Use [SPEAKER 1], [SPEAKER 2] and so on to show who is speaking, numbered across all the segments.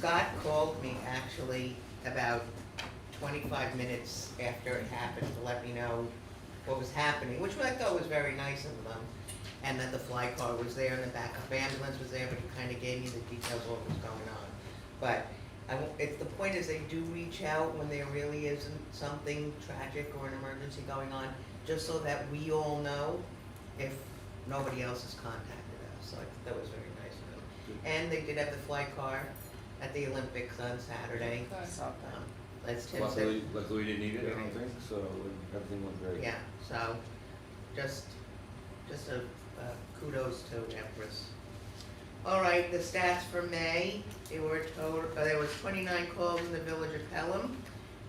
[SPEAKER 1] Scott called me actually about 25 minutes after it happened to let me know what was happening, which I thought was very nice of them. And that the fly car was there and the backup ambulance was there, but he kind of gave me the details of what was going on. But it's the point is they do reach out when there really isn't something tragic or an emergency going on, just so that we all know if nobody else has contacted us. So I thought that was very nice of them. And they did have the fly car at the Olympics on Saturday. As Tim said.
[SPEAKER 2] Luckily we didn't need it, I don't think, so everything went great.
[SPEAKER 1] Yeah, so just a kudos to Empress. All right, the stats for May, there was 29 calls in the village of Pelham,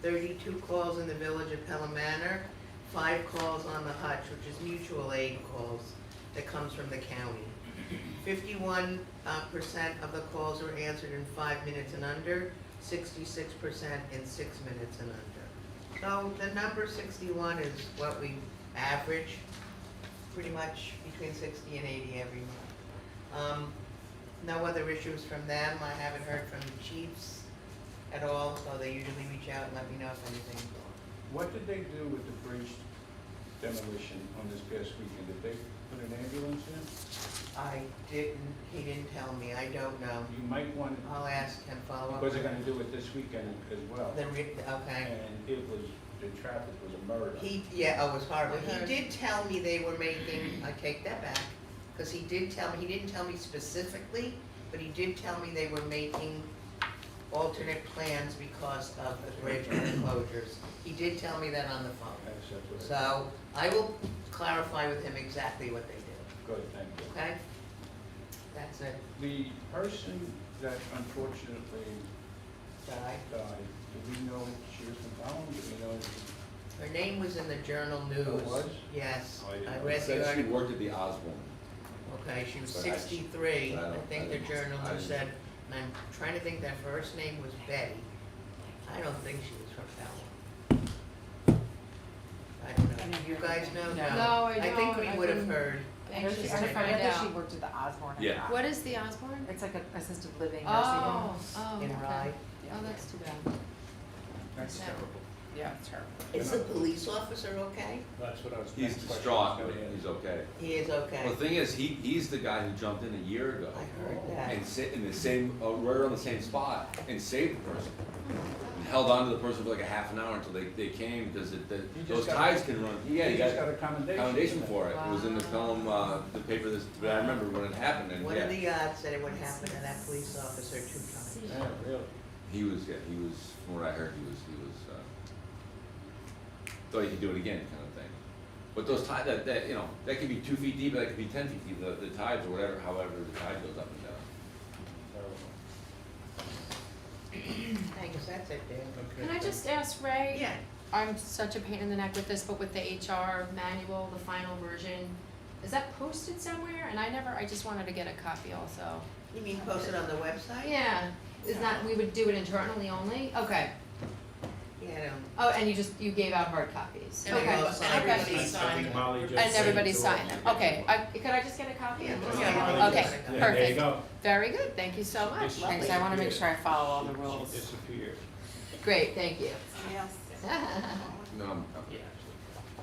[SPEAKER 1] 32 calls in the village of Pelham Manor, 5 calls on the Hutch, which is mutual aid calls that comes from the county. 51% of the calls were answered in 5 minutes and under, 66% in 6 minutes and under. So the number 61 is what we average, pretty much between 60 and 80 every month. No other issues from them. I haven't heard from the chiefs at all, so they usually reach out and let me know if anything's wrong.
[SPEAKER 3] What did they do with the bridge demolition on this past weekend? Did they put an ambulance in?
[SPEAKER 1] He didn't tell me, I don't know.
[SPEAKER 3] You might want to.
[SPEAKER 1] I'll ask him, follow up.
[SPEAKER 3] Because they're gonna do it this weekend as well.
[SPEAKER 1] Okay.
[SPEAKER 3] And the traffic was a murder.
[SPEAKER 1] It was horrible. He did tell me they were making, I take that back, because he didn't tell me specifically, but he did tell me they were making alternate plans because of the bridge and the closures. He did tell me that on the phone. So I will clarify with him exactly what they did.
[SPEAKER 3] Good, thank you.
[SPEAKER 1] Okay? That's it.
[SPEAKER 3] The person that unfortunately
[SPEAKER 1] Died.
[SPEAKER 3] died, do we know she was from Pelham? Do we know?
[SPEAKER 1] Her name was in the Journal News.
[SPEAKER 3] Oh, it was?
[SPEAKER 1] Yes.
[SPEAKER 3] Oh, I didn't
[SPEAKER 1] I
[SPEAKER 3] know.
[SPEAKER 1] read
[SPEAKER 2] It
[SPEAKER 1] the
[SPEAKER 2] said she
[SPEAKER 1] article.
[SPEAKER 2] worked at the Osborne.
[SPEAKER 1] Okay, she was
[SPEAKER 2] But I-
[SPEAKER 1] 63.
[SPEAKER 2] but I
[SPEAKER 1] I
[SPEAKER 2] don't-
[SPEAKER 1] think
[SPEAKER 2] I
[SPEAKER 1] the
[SPEAKER 2] didn't-
[SPEAKER 1] Journal
[SPEAKER 2] I
[SPEAKER 1] News
[SPEAKER 2] didn't-
[SPEAKER 1] said, and I'm trying to think their first name was Betty. I don't think she was from Pelham. I don't know. You guys know?
[SPEAKER 4] No, I
[SPEAKER 1] think
[SPEAKER 4] don't.
[SPEAKER 1] we
[SPEAKER 4] I've
[SPEAKER 1] would have
[SPEAKER 4] been
[SPEAKER 1] heard.
[SPEAKER 4] anxious to
[SPEAKER 5] I
[SPEAKER 4] find
[SPEAKER 5] forget that she
[SPEAKER 4] out.
[SPEAKER 5] worked at the Osborne.
[SPEAKER 2] Yeah.
[SPEAKER 4] What is the Osborne?
[SPEAKER 5] It's like an assisted living nursing home.
[SPEAKER 4] Oh,
[SPEAKER 1] In
[SPEAKER 4] okay.
[SPEAKER 1] Rye.
[SPEAKER 4] Oh, that's too bad.
[SPEAKER 3] That's
[SPEAKER 4] Yeah.
[SPEAKER 3] terrible.
[SPEAKER 5] Yeah, it's terrible.
[SPEAKER 1] Is the police officer okay?
[SPEAKER 3] That's what I was.
[SPEAKER 2] He's
[SPEAKER 3] next question
[SPEAKER 2] distraught,
[SPEAKER 3] was
[SPEAKER 2] but
[SPEAKER 3] gonna
[SPEAKER 2] he's okay.
[SPEAKER 1] He is okay.
[SPEAKER 2] Well, the thing is, he's the guy who jumped in a year ago
[SPEAKER 1] I heard that.
[SPEAKER 2] and sit in the same, right around the same spot and saved the person. And held on to the person for like a half an hour until they came, because
[SPEAKER 3] He
[SPEAKER 2] those
[SPEAKER 3] just got-
[SPEAKER 2] tides can run. Yeah,
[SPEAKER 3] He
[SPEAKER 2] he
[SPEAKER 3] just
[SPEAKER 2] got
[SPEAKER 3] got a commendation.
[SPEAKER 2] commendation for it. It was in the film, the paper, but I remember when it happened, and
[SPEAKER 1] What are
[SPEAKER 2] yeah.
[SPEAKER 1] the odds that it would happen to that police officer 2 times?
[SPEAKER 3] Yeah, really.
[SPEAKER 2] He was, from what I heard, he was, thought he could do it again, kind of thing. But those tides, that, you know, that could be 2 feet deep, that could be 10 feet deep, the tides or whatever, however the tide goes up and down.
[SPEAKER 3] Terrible.
[SPEAKER 1] Thanks, that's it, Dan.
[SPEAKER 3] Okay.
[SPEAKER 4] Can I just ask Ray?
[SPEAKER 1] Yeah.
[SPEAKER 4] I'm such a pain in the neck with this, but with the HR manual, the final version, is that posted somewhere? And I just wanted to get a copy also.
[SPEAKER 1] You mean posted on the website?
[SPEAKER 4] Yeah, is that, we would do it internally only? Okay.
[SPEAKER 1] Yeah, I don't.
[SPEAKER 4] Oh, and you gave out hard copies?
[SPEAKER 1] And
[SPEAKER 4] Okay.
[SPEAKER 1] everybody
[SPEAKER 4] Okay.
[SPEAKER 1] signed
[SPEAKER 3] I think
[SPEAKER 1] it.
[SPEAKER 3] Molly just
[SPEAKER 4] And
[SPEAKER 3] said
[SPEAKER 4] everybody
[SPEAKER 3] to
[SPEAKER 4] signed
[SPEAKER 3] all-
[SPEAKER 4] them, okay, could I just get a copy?
[SPEAKER 1] Yeah.
[SPEAKER 3] Yeah,
[SPEAKER 4] Okay,
[SPEAKER 3] yeah, there you
[SPEAKER 4] perfect,
[SPEAKER 3] go.
[SPEAKER 4] very good, thank you so much,
[SPEAKER 3] This-
[SPEAKER 5] Thanks,
[SPEAKER 4] lovely,
[SPEAKER 5] I wanna make sure I follow all the
[SPEAKER 3] She
[SPEAKER 5] rules.
[SPEAKER 3] disappeared.
[SPEAKER 4] great, thank you.
[SPEAKER 5] Yes.
[SPEAKER 2] No,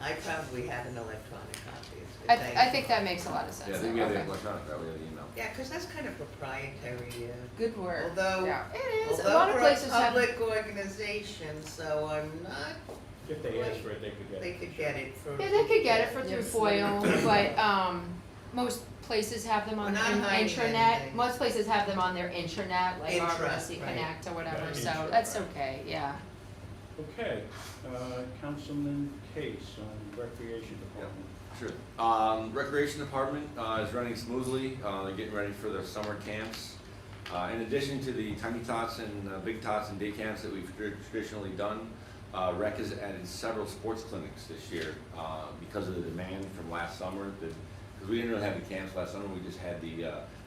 [SPEAKER 1] I probably have an electronic copy. It's good, thank
[SPEAKER 4] I
[SPEAKER 1] you.
[SPEAKER 4] think that makes a lot of sense.
[SPEAKER 2] yeah, I think we have the
[SPEAKER 4] Okay.
[SPEAKER 2] electronic, right, we have the email.
[SPEAKER 1] Yeah, because that's kind of proprietary,
[SPEAKER 5] Good work.
[SPEAKER 1] although,
[SPEAKER 5] Yeah.
[SPEAKER 4] It is, a
[SPEAKER 1] although
[SPEAKER 4] lot of
[SPEAKER 1] we're a
[SPEAKER 4] places have,
[SPEAKER 1] public organization, so I'm not,
[SPEAKER 3] If they asked for it, they could get
[SPEAKER 1] they
[SPEAKER 3] it.
[SPEAKER 1] could get it for.
[SPEAKER 4] yeah, they could get it for through
[SPEAKER 5] Yes.
[SPEAKER 4] FOIL, but, most places have them on
[SPEAKER 1] We're not
[SPEAKER 4] in
[SPEAKER 1] hiding
[SPEAKER 4] intranet,
[SPEAKER 1] anything.
[SPEAKER 4] most places have them on their intranet, like
[SPEAKER 1] Intra,
[SPEAKER 4] RSC
[SPEAKER 1] right.
[SPEAKER 4] Connect or whatever,
[SPEAKER 3] Yeah,
[SPEAKER 4] so
[SPEAKER 3] intra,
[SPEAKER 4] that's
[SPEAKER 3] right.
[SPEAKER 4] okay, yeah.
[SPEAKER 3] Okay, Councilman Case on Recreation Department.
[SPEAKER 2] Sure. Recreation Department is running smoothly. They're getting ready for their summer camps. In addition to the tiny tots and big tots and day camps that we've traditionally done, Rec has added several sports clinics this year because of the demand from last summer. Because we didn't really have the camps last summer, we just had they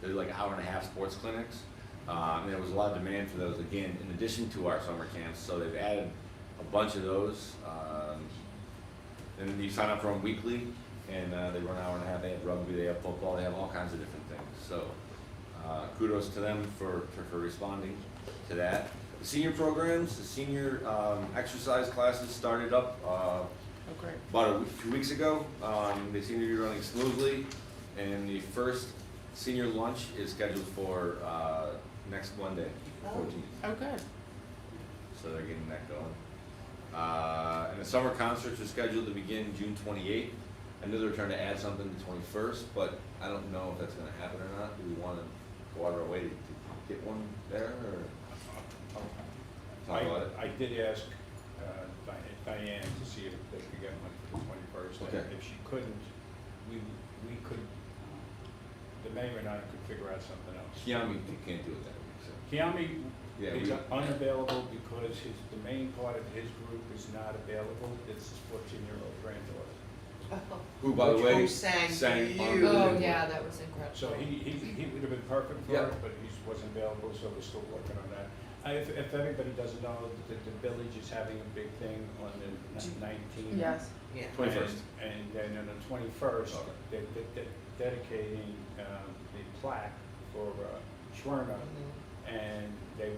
[SPEAKER 2] were like 1.5-hour sports clinics. And there was a lot of demand for those again, in addition to our summer camps. So they've added a bunch of those. And you sign up for them weekly, and they run 1.5 hours. They have rugby, they have football, they have all kinds of different things. So kudos to them for responding. to that. The senior programs, the senior exercise classes started up
[SPEAKER 5] Oh, great.
[SPEAKER 2] about 2 weeks ago. They seem to be running smoothly, and the first senior lunch is scheduled for next Monday, 14th.
[SPEAKER 5] Oh, good.
[SPEAKER 2] So they're getting that going. And the summer concerts are scheduled to begin June 28th. I know they're trying to add something to 21st, but I don't know if that's gonna happen or not. Do we wanna go out of our way to get one there, or talk about it?
[SPEAKER 3] I did ask Diane to see if they could get one for the 21st.
[SPEAKER 2] Okay.
[SPEAKER 3] And if she couldn't, we could, the mayor and I could figure out something else.
[SPEAKER 2] Kiami can't do it that week, so.
[SPEAKER 3] Kiami
[SPEAKER 2] Yeah,
[SPEAKER 3] is
[SPEAKER 2] we-
[SPEAKER 3] unavailable because the main part of his group is not available. It's his 14-year-old granddaughter.
[SPEAKER 2] Who, by the way,
[SPEAKER 1] Who sang
[SPEAKER 2] sang
[SPEAKER 1] for
[SPEAKER 2] on
[SPEAKER 1] you.
[SPEAKER 2] the
[SPEAKER 4] Oh,
[SPEAKER 2] video.
[SPEAKER 4] yeah, that was incredible.
[SPEAKER 3] So he would have been perfect for
[SPEAKER 2] Yeah.
[SPEAKER 3] it, but he wasn't available, so we're still working on that. If everybody doesn't know, the village is having a big thing on the 19th.
[SPEAKER 5] Yes.
[SPEAKER 1] Yeah.
[SPEAKER 2] 21st.
[SPEAKER 3] And then on the 21st,
[SPEAKER 2] Okay.
[SPEAKER 3] they're dedicating the plaque for Schwerner,
[SPEAKER 1] Mhm.
[SPEAKER 3] and they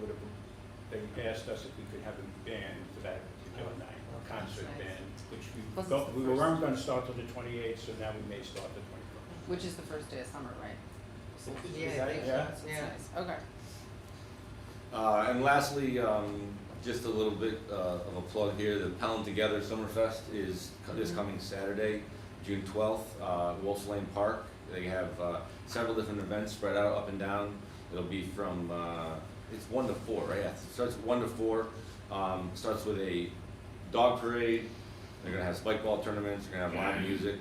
[SPEAKER 3] asked us if we could have a band for that particular night, a concert
[SPEAKER 5] Nice.
[SPEAKER 3] band, which
[SPEAKER 5] Was this the
[SPEAKER 3] we
[SPEAKER 5] first-
[SPEAKER 3] weren't gonna start till the 28th, so now we may start the 21st.
[SPEAKER 5] Which is the first day of summer, right?
[SPEAKER 1] Yeah,
[SPEAKER 3] Is that-
[SPEAKER 1] I think
[SPEAKER 3] yeah?
[SPEAKER 1] so,
[SPEAKER 5] That's
[SPEAKER 1] yeah.
[SPEAKER 5] nice. Okay.
[SPEAKER 2] And lastly, just a little bit of a plug here, the Pelham Together Summerfest is this coming Saturday, June 12th, Wolf's Lane Park. They have several different events spread out up and down. It'll be from, it's 1 to 4, right? Yeah, it starts at 1 to 4. Starts with a dog parade. They're gonna have spike ball tournaments, they're gonna have live music.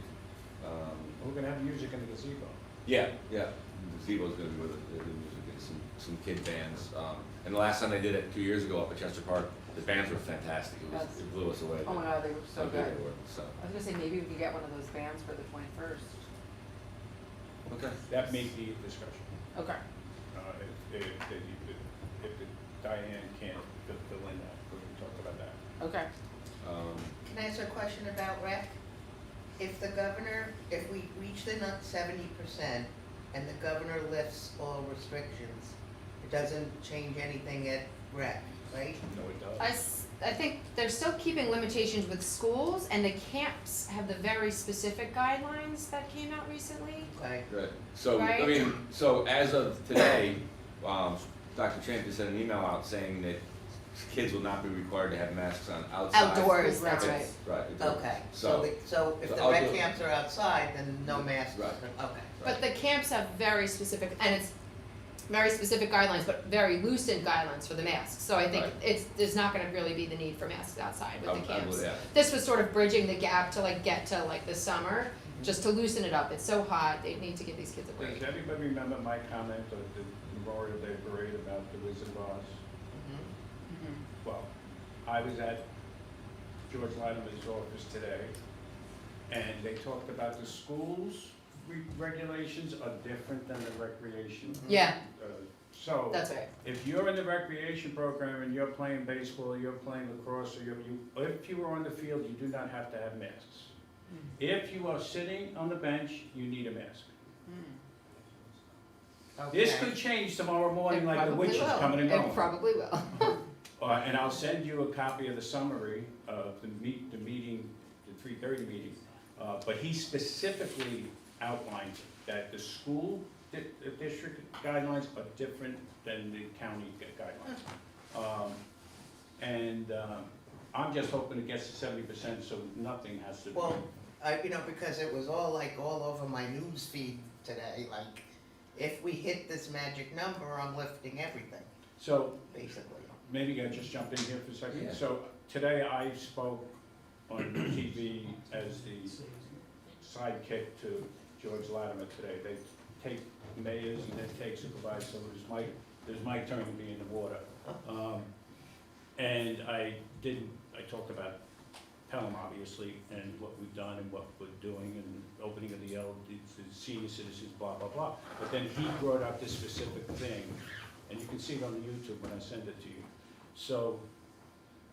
[SPEAKER 3] We're gonna have music in the gazebo.
[SPEAKER 2] Yeah, yeah, the gazebo's gonna be with it, the music and some kid bands. And the last time they did it 2 years ago up at Chester Park, the bands were fantastic, it blew us away.
[SPEAKER 5] Oh my God, they were so
[SPEAKER 2] How
[SPEAKER 5] good.
[SPEAKER 2] they were, so.
[SPEAKER 5] I was gonna say, maybe we could get one of those bands for the 21st.
[SPEAKER 2] Okay.
[SPEAKER 3] That may be a discussion.
[SPEAKER 5] Okay.
[SPEAKER 3] If Diane can't fill in that, we can talk about that.
[SPEAKER 5] Okay.
[SPEAKER 1] Can I ask a question about rec? If we reach the 70% and the governor lifts all restrictions, it doesn't change anything at rec, right?
[SPEAKER 3] No, it does.
[SPEAKER 4] I think they're still keeping limitations with schools, and the camps have the very specific guidelines that came out recently.
[SPEAKER 1] Okay.
[SPEAKER 2] Right, so, I
[SPEAKER 4] Right.
[SPEAKER 2] mean, so as of today, Dr. Champ just sent an email out saying that kids will not be required to have masks on outside.
[SPEAKER 1] Outdoors, that's
[SPEAKER 5] Right.
[SPEAKER 1] right.
[SPEAKER 2] Right. exactly.
[SPEAKER 1] Okay,
[SPEAKER 2] So,
[SPEAKER 1] so if
[SPEAKER 2] so
[SPEAKER 1] the rec
[SPEAKER 2] outdoor-
[SPEAKER 1] camps are outside, then no masks,
[SPEAKER 2] Right.
[SPEAKER 1] okay.
[SPEAKER 4] But the camps have very specific, and it's very specific guidelines, but very loosened guidelines for the masks. So I think
[SPEAKER 2] Right.
[SPEAKER 4] there's not gonna really be the need for masks outside with the
[SPEAKER 2] I would-
[SPEAKER 4] camps.
[SPEAKER 2] yeah.
[SPEAKER 4] This was sort of bridging the gap to like get to like the summer, just to loosen it up. It's so hot, they need to give these kids a break.
[SPEAKER 3] Does everybody remember my comment of the Memorial Day parade about the Wizard of Oz?
[SPEAKER 1] Mhm.
[SPEAKER 5] Mhm.
[SPEAKER 3] Well, I was at George Latimer's office today, and they talked about the schools' regulations are different than the recreation.
[SPEAKER 4] Yeah,
[SPEAKER 3] So,
[SPEAKER 4] that's right.
[SPEAKER 3] if you're in the recreation program and you're playing baseball, you're playing lacrosse, or if you are on the field, you do not have to have masks. If you are sitting on the bench, you need a mask. This
[SPEAKER 1] Okay.
[SPEAKER 3] could change tomorrow morning
[SPEAKER 4] It
[SPEAKER 3] like the
[SPEAKER 4] probably
[SPEAKER 3] witch is
[SPEAKER 4] will.
[SPEAKER 3] coming and going.
[SPEAKER 4] It probably will.
[SPEAKER 3] And I'll send you a copy of the summary of the meeting, the 3:30 meeting. But he specifically outlined that the school district guidelines are different than the county guidelines. I'm just hoping it gets to 70% so nothing has to be.
[SPEAKER 1] Well, because it was all over my news feed today, like, if we hit this magic number, I'm lifting everything,
[SPEAKER 3] So
[SPEAKER 1] basically.
[SPEAKER 3] maybe I just jump in here for a second.
[SPEAKER 2] Yeah.
[SPEAKER 3] So today I spoke on TV as the sidekick to George Latimer today. They take mayors and they take supervisors, so there's my turn to be in the water. And I talked about Pelham, obviously, and what we've done and what we're doing, and opening of the senior citizens, blah, blah, blah. But then he brought up this specific thing, and you can see it on the YouTube when I send it to you. So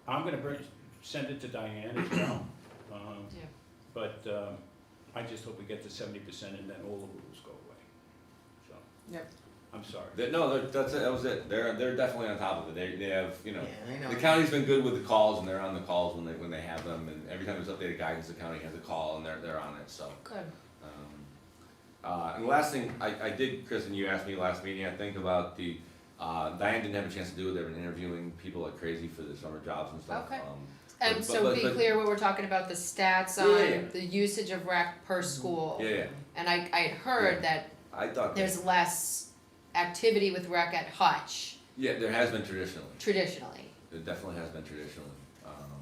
[SPEAKER 3] I'm gonna send it to Diane as well.
[SPEAKER 4] Yeah.
[SPEAKER 3] But I just hope we get to 70% and then all the rules go away, so.
[SPEAKER 5] Yep.
[SPEAKER 3] I'm sorry.
[SPEAKER 2] That was it. They're definitely on top of it. They have, you know,
[SPEAKER 1] Yeah, I know.
[SPEAKER 2] the county's been good with the calls, and they're on the calls when they have them, and every time there's updated guidance, the county has a call, and they're on it, so.
[SPEAKER 4] Good.
[SPEAKER 2] And the last thing, I did, Chris, and you asked me last meeting, I think about Diane didn't have a chance to do it, they've been interviewing people like crazy for the summer jobs and stuff.
[SPEAKER 4] Okay.
[SPEAKER 2] But-
[SPEAKER 4] And so be
[SPEAKER 2] but-
[SPEAKER 4] clear what we're talking about, the stats
[SPEAKER 2] Yeah.
[SPEAKER 4] on the usage of rec per school.
[SPEAKER 2] Yeah,
[SPEAKER 4] And I had heard that
[SPEAKER 2] I thought,
[SPEAKER 4] there's less activity with rec at Hutch
[SPEAKER 2] yeah, there has been traditionally,
[SPEAKER 4] traditionally.
[SPEAKER 2] there definitely has been traditionally,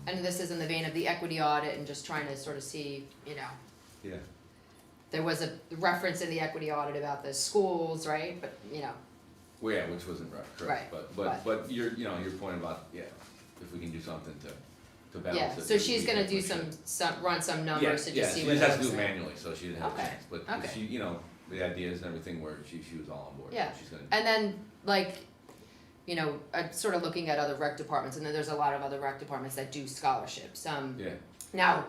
[SPEAKER 4] And this is in the vein of the equity audit and just trying to sort of see, you know,
[SPEAKER 2] yeah.
[SPEAKER 4] there was a reference in the equity audit about the schools, right? But, you know,
[SPEAKER 2] Well, yeah, which wasn't right, correct,
[SPEAKER 4] Right,
[SPEAKER 2] but your point about, yeah, if we can do something to balance
[SPEAKER 4] yeah,
[SPEAKER 2] it.
[SPEAKER 4] so she's
[SPEAKER 2] we
[SPEAKER 4] gonna do
[SPEAKER 2] definitely
[SPEAKER 4] some,
[SPEAKER 2] should.
[SPEAKER 4] run some numbers to
[SPEAKER 2] Yeah,
[SPEAKER 4] just see
[SPEAKER 2] she
[SPEAKER 4] what it
[SPEAKER 2] just has to
[SPEAKER 4] looks
[SPEAKER 2] do it
[SPEAKER 4] like.
[SPEAKER 2] manually, so she didn't have a
[SPEAKER 4] Okay,
[SPEAKER 2] chance, but
[SPEAKER 4] okay.
[SPEAKER 2] she, you know, the ideas and everything were, she was all on board, so
[SPEAKER 4] Yeah,
[SPEAKER 2] she's gonna.
[SPEAKER 4] and then, like, you know, sort of looking at other rec departments, and then there's a lot of other rec departments that do scholarships,
[SPEAKER 2] Yeah,
[SPEAKER 4] now,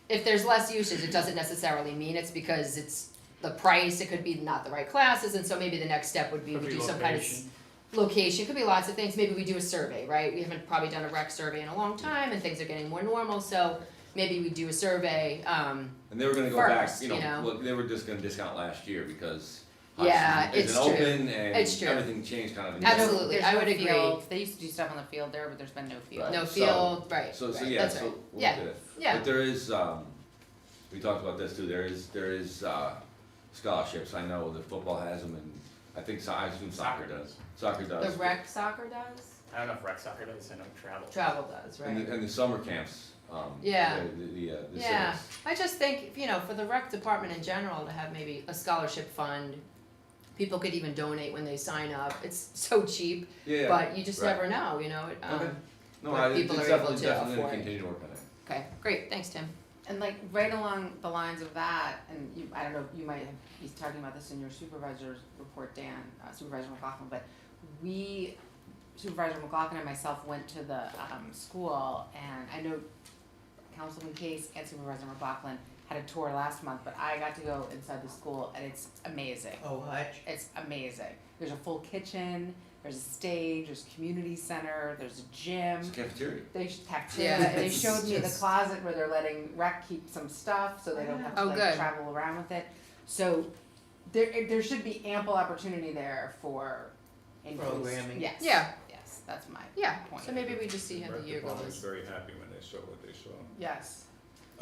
[SPEAKER 4] if there's less usage, it doesn't necessarily mean it's because it's the price, it could be not the right classes, and so maybe the next step would be
[SPEAKER 3] Could
[SPEAKER 4] we
[SPEAKER 3] be
[SPEAKER 4] do some kind of
[SPEAKER 3] location.
[SPEAKER 4] location, could be lots of things, maybe we do a survey, right? We haven't probably done a rec survey in a long time, and things are getting more normal, so maybe we do a survey,
[SPEAKER 2] and they were gonna go back,
[SPEAKER 4] First,
[SPEAKER 2] you know,
[SPEAKER 4] you know.
[SPEAKER 2] well, they were just gonna discount last year because
[SPEAKER 4] Yeah,
[SPEAKER 2] Hudson
[SPEAKER 4] it's
[SPEAKER 2] isn't
[SPEAKER 4] true.
[SPEAKER 2] open
[SPEAKER 4] It's
[SPEAKER 2] and
[SPEAKER 4] true.
[SPEAKER 2] everything changed kind of. in
[SPEAKER 4] Absolutely.
[SPEAKER 5] There's
[SPEAKER 4] I
[SPEAKER 5] no
[SPEAKER 4] would agree.
[SPEAKER 5] field. They used to do stuff on the field there, but there's been no field.
[SPEAKER 2] Right.
[SPEAKER 4] no
[SPEAKER 2] So-
[SPEAKER 4] field, right,
[SPEAKER 2] So,
[SPEAKER 4] right,
[SPEAKER 2] yeah,
[SPEAKER 4] that's
[SPEAKER 2] so
[SPEAKER 4] right,
[SPEAKER 2] we'll
[SPEAKER 4] yeah,
[SPEAKER 2] look at it.
[SPEAKER 4] yeah.
[SPEAKER 2] But there is, we talked about this too, there is scholarships, I know that football has them, and I think, I assume soccer does. Soccer
[SPEAKER 4] The
[SPEAKER 2] does.
[SPEAKER 4] rec soccer does,
[SPEAKER 6] I don't know if rec soccer does, I know travel.
[SPEAKER 4] travel does, right?
[SPEAKER 2] And the summer camps,
[SPEAKER 4] Yeah.
[SPEAKER 2] the
[SPEAKER 4] Yeah,
[SPEAKER 2] civics.
[SPEAKER 4] I just think, you know, for the rec department in general, to have maybe a scholarship fund, people could even donate when they sign up, it's so cheap,
[SPEAKER 2] Yeah,
[SPEAKER 4] but you just
[SPEAKER 2] right.
[SPEAKER 4] never know, you know,
[SPEAKER 2] Okay. No,
[SPEAKER 4] where
[SPEAKER 2] it's
[SPEAKER 4] people are able
[SPEAKER 2] definitely,
[SPEAKER 4] to
[SPEAKER 2] definitely gonna
[SPEAKER 4] afford it.
[SPEAKER 2] continue to work on it.
[SPEAKER 4] okay, great, thanks, Tim.
[SPEAKER 5] And like right along the lines of that, and you, I don't know, you might have, he's talking about this in your supervisor's report, Dan, Supervisor McLaughlin, but Supervisor McLaughlin and myself went to the, school, and I know Councilman Case and Supervisor McLaughlin had a tour last month, but I got to go inside the school, and it's amazing.
[SPEAKER 1] Oh, Hutch?
[SPEAKER 5] It's amazing. There's a full kitchen, there's a stage, there's a community center, there's a gym.
[SPEAKER 2] It's a cafeteria.
[SPEAKER 5] They cafeteria,
[SPEAKER 4] Yeah,
[SPEAKER 5] and they
[SPEAKER 4] it's
[SPEAKER 5] showed me the
[SPEAKER 4] just-
[SPEAKER 5] closet where they're letting rec keep some stuff, so they don't have to
[SPEAKER 4] Oh,
[SPEAKER 5] like
[SPEAKER 4] good.
[SPEAKER 5] travel around with it. So there should be ample opportunity there for increased.
[SPEAKER 1] Programming.
[SPEAKER 5] Yes.
[SPEAKER 4] Yeah.
[SPEAKER 5] Yes, that's my
[SPEAKER 4] Yeah,
[SPEAKER 5] point.
[SPEAKER 4] so maybe we just see how the
[SPEAKER 3] Rec
[SPEAKER 4] year
[SPEAKER 3] department was
[SPEAKER 4] goes.
[SPEAKER 3] very happy when they saw what they saw.
[SPEAKER 5] Yes.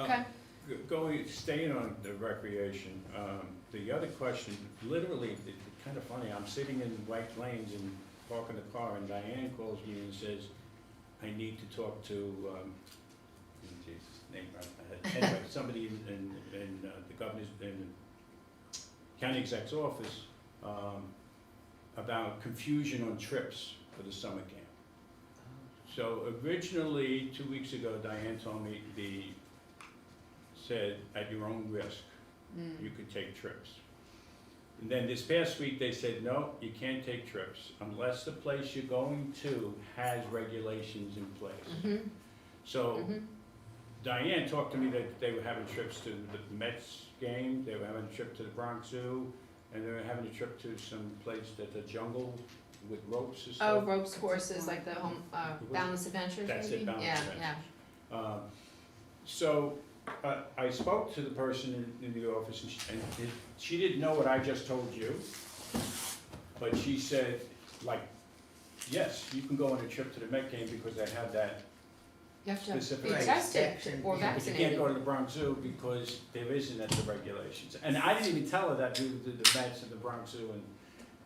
[SPEAKER 4] Okay.
[SPEAKER 3] Staying on the recreation, the other question, literally, it's kind of funny, I'm sitting in White Plains and parking the car, and Diane calls me and says, I need to talk to, Jesus, name right in my head, anyway, somebody in the governor's, in the county exec's office, about confusion on trips for the summer camp. So originally, 2 weeks ago, Diane told me said, at your own risk, you could take trips. And then this past week, they said, no, you can't take trips unless the place you're going to has regulations in place.
[SPEAKER 4] Mm-hmm,
[SPEAKER 3] So
[SPEAKER 4] mm-hmm,
[SPEAKER 3] Diane talked to me that they were having trips to the Mets game, they were having a trip to the Bronx Zoo, and they were having a trip to some place that the jungle with ropes and
[SPEAKER 4] oh,
[SPEAKER 3] stuff.
[SPEAKER 4] ropes courses, like the home, Boundless Adventures, maybe?
[SPEAKER 3] That's it, Boundless
[SPEAKER 4] Yeah,
[SPEAKER 3] Adventures.
[SPEAKER 4] yeah.
[SPEAKER 3] So, I spoke to the person in the office, and she didn't know what I just told you, but she said, like, yes, you can go on a trip to the Met game because they have that,
[SPEAKER 4] You have to be
[SPEAKER 3] Specific-
[SPEAKER 1] Right,
[SPEAKER 4] tested
[SPEAKER 1] section,
[SPEAKER 4] or
[SPEAKER 1] yeah.
[SPEAKER 3] but you can't
[SPEAKER 4] vaccinated.
[SPEAKER 3] go to the Bronx Zoo because there isn't at the regulations. And I didn't even tell her that due to the Mets and the Bronx Zoo,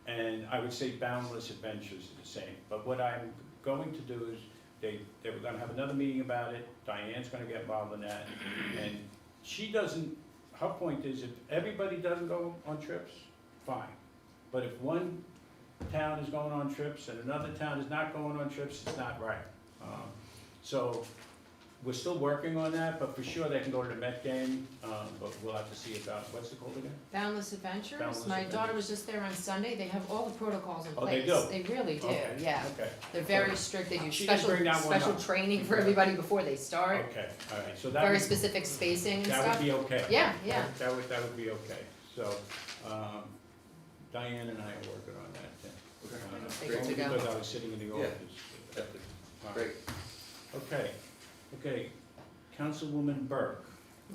[SPEAKER 3] and I would say Boundless Adventures is the same. But what I'm going to do is, they were gonna have another meeting about it, Diane's gonna get involved in that, and she doesn't, her point is if everybody doesn't go on trips, fine. But if one town is going on trips and another town is not going on trips, it's not right. So, we're still working on that, but for sure they can go to the Met game, but we'll have to see about, what's it called again?
[SPEAKER 4] Boundless Adventures,
[SPEAKER 3] Boundless
[SPEAKER 4] my
[SPEAKER 3] Adventures.
[SPEAKER 4] daughter was just there on Sunday, they have all the protocols in
[SPEAKER 3] Oh,
[SPEAKER 4] place.
[SPEAKER 3] they do?
[SPEAKER 4] They really do,
[SPEAKER 3] Okay,
[SPEAKER 4] yeah.
[SPEAKER 3] Okay,
[SPEAKER 4] They're very strict, they do
[SPEAKER 3] She didn't
[SPEAKER 4] special,
[SPEAKER 3] bring that one
[SPEAKER 4] special
[SPEAKER 3] up.
[SPEAKER 4] training for everybody before they start,
[SPEAKER 3] okay, all right, so that
[SPEAKER 4] very
[SPEAKER 3] would,
[SPEAKER 4] specific spacing and
[SPEAKER 3] that
[SPEAKER 4] stuff.
[SPEAKER 3] would be okay.
[SPEAKER 4] Yeah, yeah.
[SPEAKER 3] That would be okay, so, Diane and I are working on that, Tim.
[SPEAKER 1] Take it to go.
[SPEAKER 3] Because I was sitting in the
[SPEAKER 2] Yeah.
[SPEAKER 3] office at the time.
[SPEAKER 2] Great.
[SPEAKER 3] Okay, Councilwoman Burke,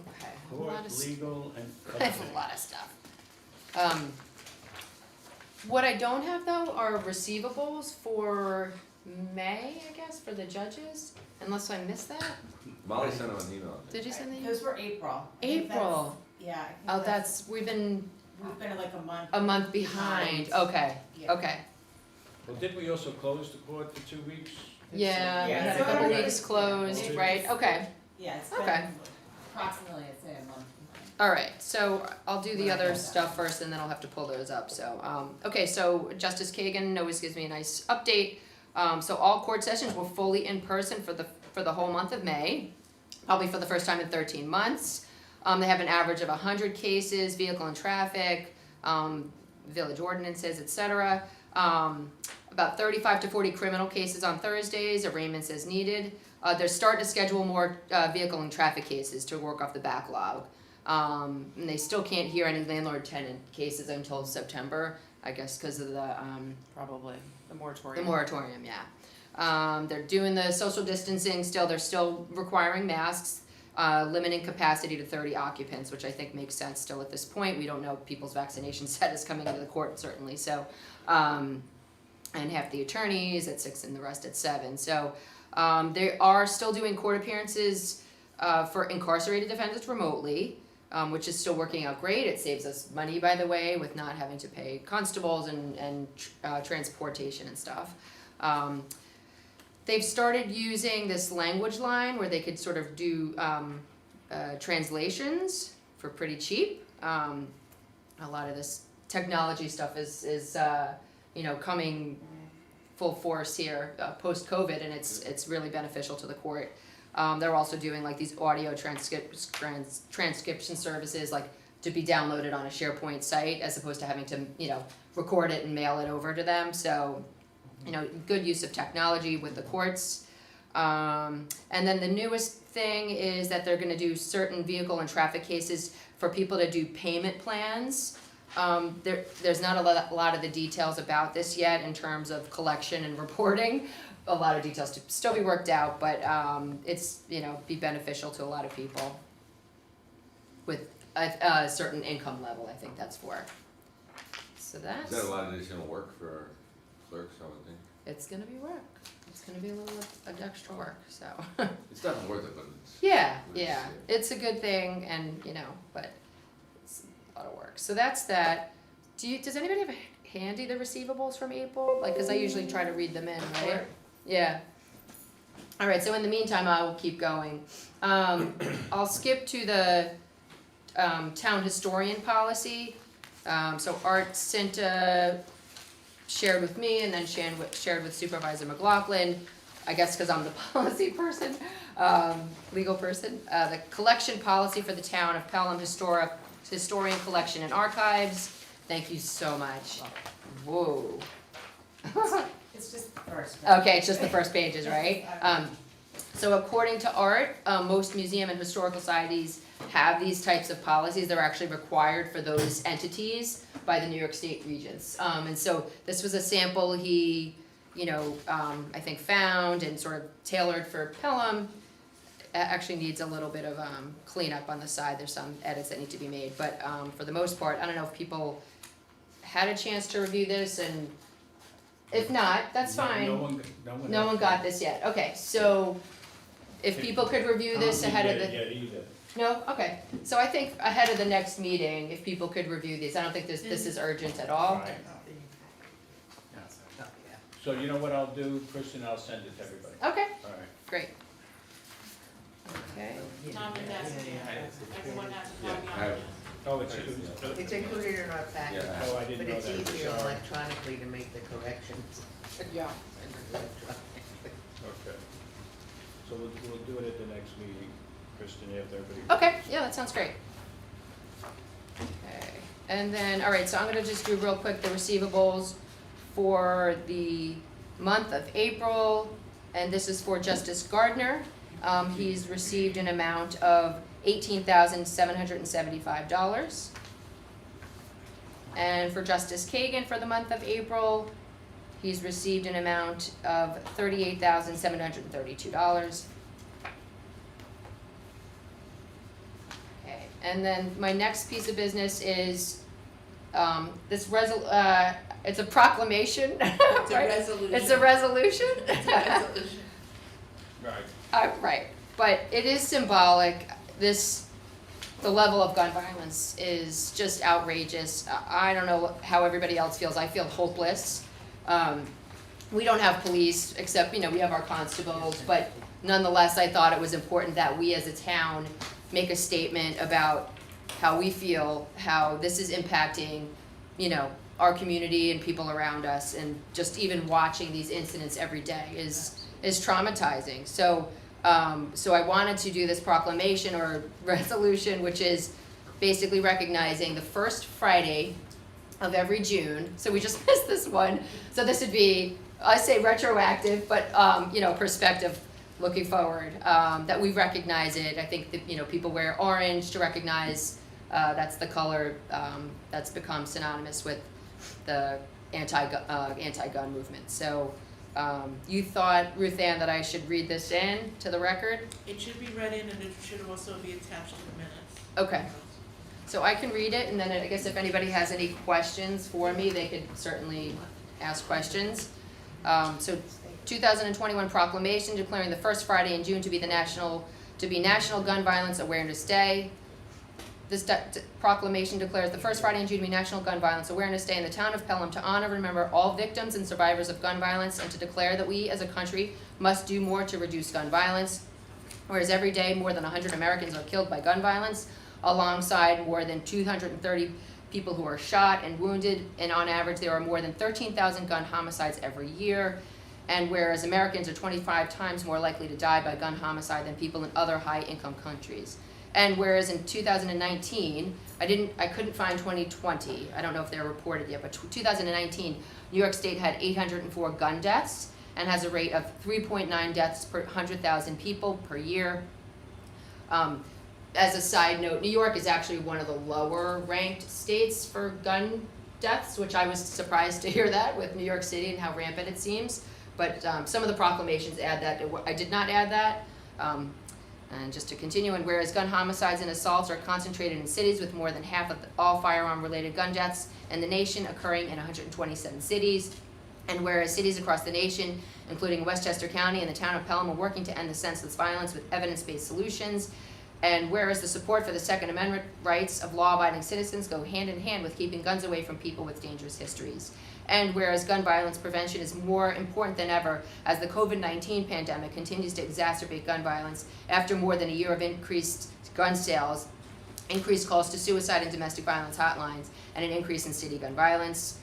[SPEAKER 4] Okay, a lot
[SPEAKER 3] court,
[SPEAKER 4] of
[SPEAKER 3] legal, and
[SPEAKER 4] I have a lot of stuff. What I don't have though are receivables for May, I guess, for the judges, unless I missed that.
[SPEAKER 2] Molly sent him an email.
[SPEAKER 4] Did you send the?
[SPEAKER 7] Those were April. I think
[SPEAKER 4] April.
[SPEAKER 7] that's- Yeah, I think
[SPEAKER 4] Oh, that's, we've been
[SPEAKER 7] we've been like a
[SPEAKER 4] a month behind, okay,
[SPEAKER 7] Yeah.
[SPEAKER 4] okay.
[SPEAKER 3] well, didn't we also close the court for 2 weeks?
[SPEAKER 4] Yeah, we
[SPEAKER 7] Yeah,
[SPEAKER 4] had a
[SPEAKER 7] so
[SPEAKER 4] couple
[SPEAKER 7] it'll be-
[SPEAKER 4] weeks closed,
[SPEAKER 3] yeah.
[SPEAKER 4] right, okay,
[SPEAKER 7] Yeah, it's
[SPEAKER 4] Okay.
[SPEAKER 7] been,
[SPEAKER 5] Approximately, I'd say a month.
[SPEAKER 4] alright, so I'll do the other stuff first and then I'll have to pull those up, so, okay, so Justice Kagan always gives me a nice update. So all court sessions were fully in person for the whole month of May, probably for the first time in 13 months. They have an average of 100 cases, vehicle and traffic, village ordinances, etc. About 35 to 40 criminal cases on Thursdays, arraignments as needed. They're starting to schedule more vehicle and traffic cases to work off the backlog. And they still can't hear any landlord-tenant cases until September, I guess because of the
[SPEAKER 5] Probably, the
[SPEAKER 4] the
[SPEAKER 5] moratorium.
[SPEAKER 4] moratorium, yeah. They're doing the social distancing still, they're still requiring masks, limiting capacity to 30 occupants, which I think makes sense still at this point. We don't know people's vaccination status coming into the court certainly, so, and half the attorneys at 6 and the rest at 7. So, they are still doing court appearances, for incarcerated defendants remotely, which is still working out great. It saves us money, by the way, with not having to pay constables and transportation and stuff. They've started using this language line where they could sort of do translations for pretty cheap. A lot of this technology stuff is coming full force here post-COVID, and it's really beneficial to the court. They're also doing like these audio transcription services, like to be downloaded on a SharePoint site as opposed to having to record it and mail it over to them. So good use of technology with the courts. And then the newest thing is that they're gonna do certain vehicle and traffic cases for people to do payment plans. There's not a lot of the details about this yet in terms of collection and reporting. A lot of details to still be worked out, but it's be beneficial to a lot of people with a certain income level. I think that's for. So
[SPEAKER 2] Is
[SPEAKER 4] that's.
[SPEAKER 2] that a lot of additional work for our clerks, I would think?
[SPEAKER 4] It's gonna be work. It's gonna be a little extra work. So.
[SPEAKER 2] It's definitely worth it, but it's.
[SPEAKER 4] Yeah, it's a good thing, and but it's a lot of work. So that's that. Does anybody have handy the receivables from April? Like, cause I usually try to read them in, right? Yeah. All right. So in the meantime, I will keep going. I'll skip to the town historian policy. So Art Cinta shared with me, and then shared with Supervisor McLaughlin. I guess because I'm the policy person, legal person. The collection policy for the town of Pelham Historian Collection and Archives. Thank you so much. Whoa.
[SPEAKER 7] it's just the first.
[SPEAKER 4] Okay, it's just the first pages, right? So according to Art, most museum and historical societies have these types of policies. They're actually required for those entities by the New York State Regents. And so this was a sample he, I think found and sort of tailored for Pelham. Actually needs a little bit of cleanup on the side. There's some edits that need to be made, but for the most part, I don't know if people had a chance to review this, and if not, that's fine. No one got this yet. Okay, so if people could review this ahead of the.
[SPEAKER 3] Yeah, either.
[SPEAKER 4] No? Okay. So I think ahead of the next meeting, if people could review these, I don't think this is urgent at all.
[SPEAKER 3] Right. So you know what I'll do, Kristen, I'll send it to everybody.
[SPEAKER 4] Okay,
[SPEAKER 3] All right.
[SPEAKER 4] great. Okay.
[SPEAKER 7] Tom and Destiny, everyone has a
[SPEAKER 2] Yeah,
[SPEAKER 7] copy
[SPEAKER 2] I
[SPEAKER 7] on
[SPEAKER 2] have-
[SPEAKER 7] it.
[SPEAKER 3] Oh, it's.
[SPEAKER 1] It's included in our packet,
[SPEAKER 2] Yeah.
[SPEAKER 3] Oh, I didn't
[SPEAKER 1] but
[SPEAKER 3] know
[SPEAKER 1] it's
[SPEAKER 3] that.
[SPEAKER 1] easier
[SPEAKER 3] Sorry.
[SPEAKER 1] electronically to make the corrections.
[SPEAKER 5] Yeah.
[SPEAKER 3] Okay. So we'll do it at the next meeting, Kristen, after everybody.
[SPEAKER 4] Okay, yeah, that sounds great. Okay, and then, all right, so I'm gonna just do real quick the receivables for the month of April, and this is for Justice Gardner. He's received an amount of $18,775. And for Justice Kagan for the month of April, he's received an amount of $38,732. Okay, and then my next piece of business is it's a proclamation,
[SPEAKER 1] It's a
[SPEAKER 4] right?
[SPEAKER 1] resolution.
[SPEAKER 4] It's a resolution?
[SPEAKER 1] It's a resolution.
[SPEAKER 3] Right.
[SPEAKER 4] Right, but it is symbolic. The level of gun violence is just outrageous. I don't know how everybody else feels. I feel hopeless. We don't have police, except, we have our constables, but nonetheless, I thought it was important that we as a town make a statement about how we feel, how this is impacting, our community and people around us, and just even watching these incidents every day is traumatizing. So I wanted to do this proclamation or resolution, which is basically recognizing the first Friday of every June. So we just missed this one. So this would be, I say retroactive, but perspective looking forward, that we recognize it. I think that, people wear orange to recognize, that's the color that's become synonymous with the anti-gun movement. So you thought, Ruth Ann, that I should read this in to the record?
[SPEAKER 8] It should be read in and it should also be attached to the minutes.
[SPEAKER 4] Okay. So I can read it, and then I guess if anybody has any questions for me, they could certainly ask questions. So 2021 proclamation declaring the first Friday in June to be National Gun Violence Awareness Day. This proclamation declares the first Friday in June to be National Gun Violence Awareness Day in the town of Pelham to honor and remember all victims and survivors of gun violence, and to declare that we as a country must do more to reduce gun violence. Whereas every day more than 100 Americans are killed by gun violence, alongside more than 230 people who are shot and wounded, and on average there are more than 13,000 gun homicides every year. And whereas Americans are 25 times more likely to die by gun homicide than people in other high-income countries. And whereas in 2019, I couldn't find 2020, I don't know if they're reported yet, but 2019, New York State had 804 gun deaths and has a rate of 3.9 deaths per 100,000 people per year. As a side note, New York is actually one of the lower ranked states for gun deaths, which I was surprised to hear that with New York City and how rampant it seems. But some of the proclamations add that. I did not add that. And just to continue, and whereas gun homicides and assaults are concentrated in cities with more than half of all firearm-related gun deaths in the nation occurring in 127 cities, and whereas cities across the nation, including Westchester County and the town of Pelham, are working to end the senseless violence with evidence-based solutions, and whereas the support for the Second Amendment rights of law-abiding citizens go hand in hand with keeping guns away from people with dangerous histories. And whereas gun violence prevention is more important than ever as the COVID-19 pandemic continues to exacerbate gun violence after more than a year of increased gun sales, increased calls to suicide and domestic violence hotlines, and an increase in city gun violence.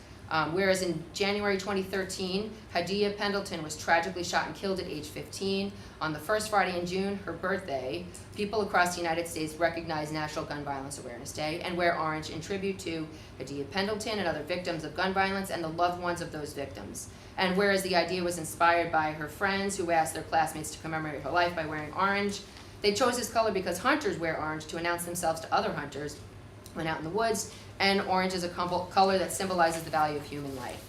[SPEAKER 4] Whereas in January 2013, Hadia Pendleton was tragically shot and killed at age 15. On the first Friday in June, her birthday, people across the United States recognize National Gun Violence Awareness Day and wear orange in tribute to Hadia Pendleton and other victims of gun violence and the loved ones of those victims. And whereas the idea was inspired by her friends who asked their classmates to commemorate her life by wearing orange, they chose this color because hunters wear orange to announce themselves to other hunters when out in the woods, and orange is a color that symbolizes the value of human life.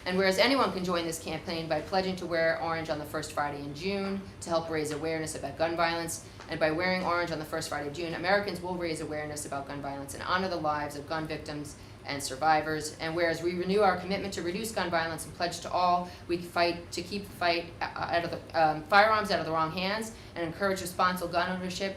[SPEAKER 4] And whereas anyone can join this campaign by pledging to wear orange on the first Friday in June to help raise awareness about gun violence, and by wearing orange on the first Friday of June, Americans will raise awareness about gun violence and honor the lives of gun victims and survivors. And whereas we renew our commitment to reduce gun violence and pledge to all, we fight to keep the fight out of the firearms out of the wrong hands and encourage responsible gun ownership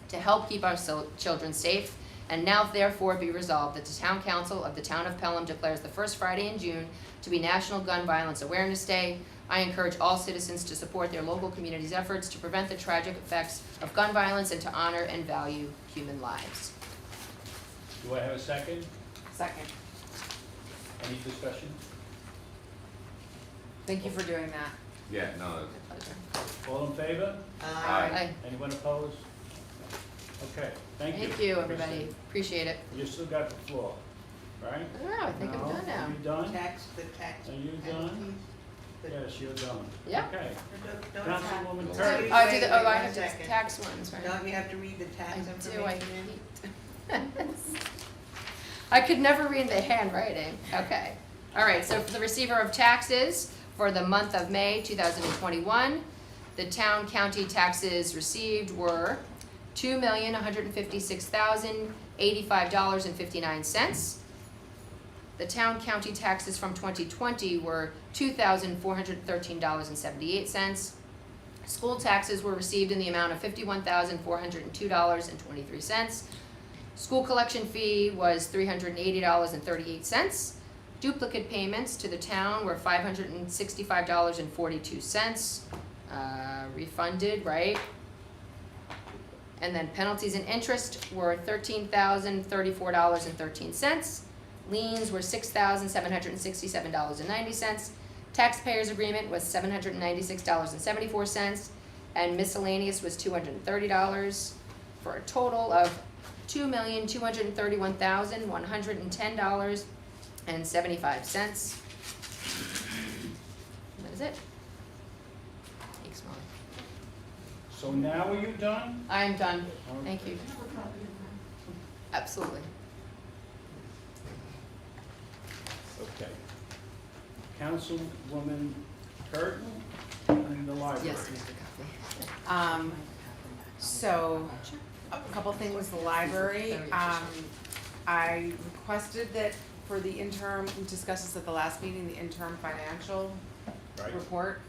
[SPEAKER 4] to help keep our children safe. And now therefore be resolved that the Town Council of the Town of Pelham declares the first Friday in June to be National Gun Violence Awareness Day. I encourage all citizens to support their local community's efforts to prevent the tragic effects of gun violence and to honor and value human lives.
[SPEAKER 3] Do I have a second?
[SPEAKER 5] Second.
[SPEAKER 3] Any discussion?
[SPEAKER 5] Thank you for doing that.
[SPEAKER 2] Yeah, no,
[SPEAKER 3] All in favor?
[SPEAKER 4] Aye.
[SPEAKER 3] Anyone opposed? Okay, thank you.
[SPEAKER 4] Thank you, everybody. Appreciate it.
[SPEAKER 3] You still got the floor, right?
[SPEAKER 4] Oh, I think I'm done now.
[SPEAKER 3] Are you done?
[SPEAKER 1] The tax.
[SPEAKER 3] Are you done? Yes, you're done.
[SPEAKER 4] Yeah.
[SPEAKER 3] Okay.
[SPEAKER 1] Don't
[SPEAKER 3] Councilwoman
[SPEAKER 2] Wait,
[SPEAKER 3] Curry.
[SPEAKER 4] Oh, I
[SPEAKER 1] wait
[SPEAKER 4] have
[SPEAKER 1] one
[SPEAKER 4] to
[SPEAKER 1] second.
[SPEAKER 4] tax ones, right?
[SPEAKER 1] Don't you have to read the tax
[SPEAKER 4] I
[SPEAKER 1] information?
[SPEAKER 4] do, I hate. I could never read the handwriting. Okay. All right, so for the receiver of taxes for the month of May 2021, the town county taxes received were $2,156,085.59. The town county taxes from 2020 were $2,413.78. School taxes were received in the amount of $51,402.23. School collection fee was $380.38. Duplicate payments to the town were $565.42. Refunded, right? And then penalties and interest were $13,034.13. Liens were $6,767.90. Taxpayers agreement was $796.74, and miscellaneous was $230, for a total of $2,231,110.75. That is it. Thanks, Molly.
[SPEAKER 3] So now are you done?
[SPEAKER 4] I am done. Thank you. Absolutely.
[SPEAKER 3] Okay. Councilwoman Curtin in the library.
[SPEAKER 4] Yes, Mr. Coffey.
[SPEAKER 5] So, a couple things, the library, I requested that for the interim, we discussed this at the last meeting, the interim financial
[SPEAKER 3] Right.
[SPEAKER 5] report.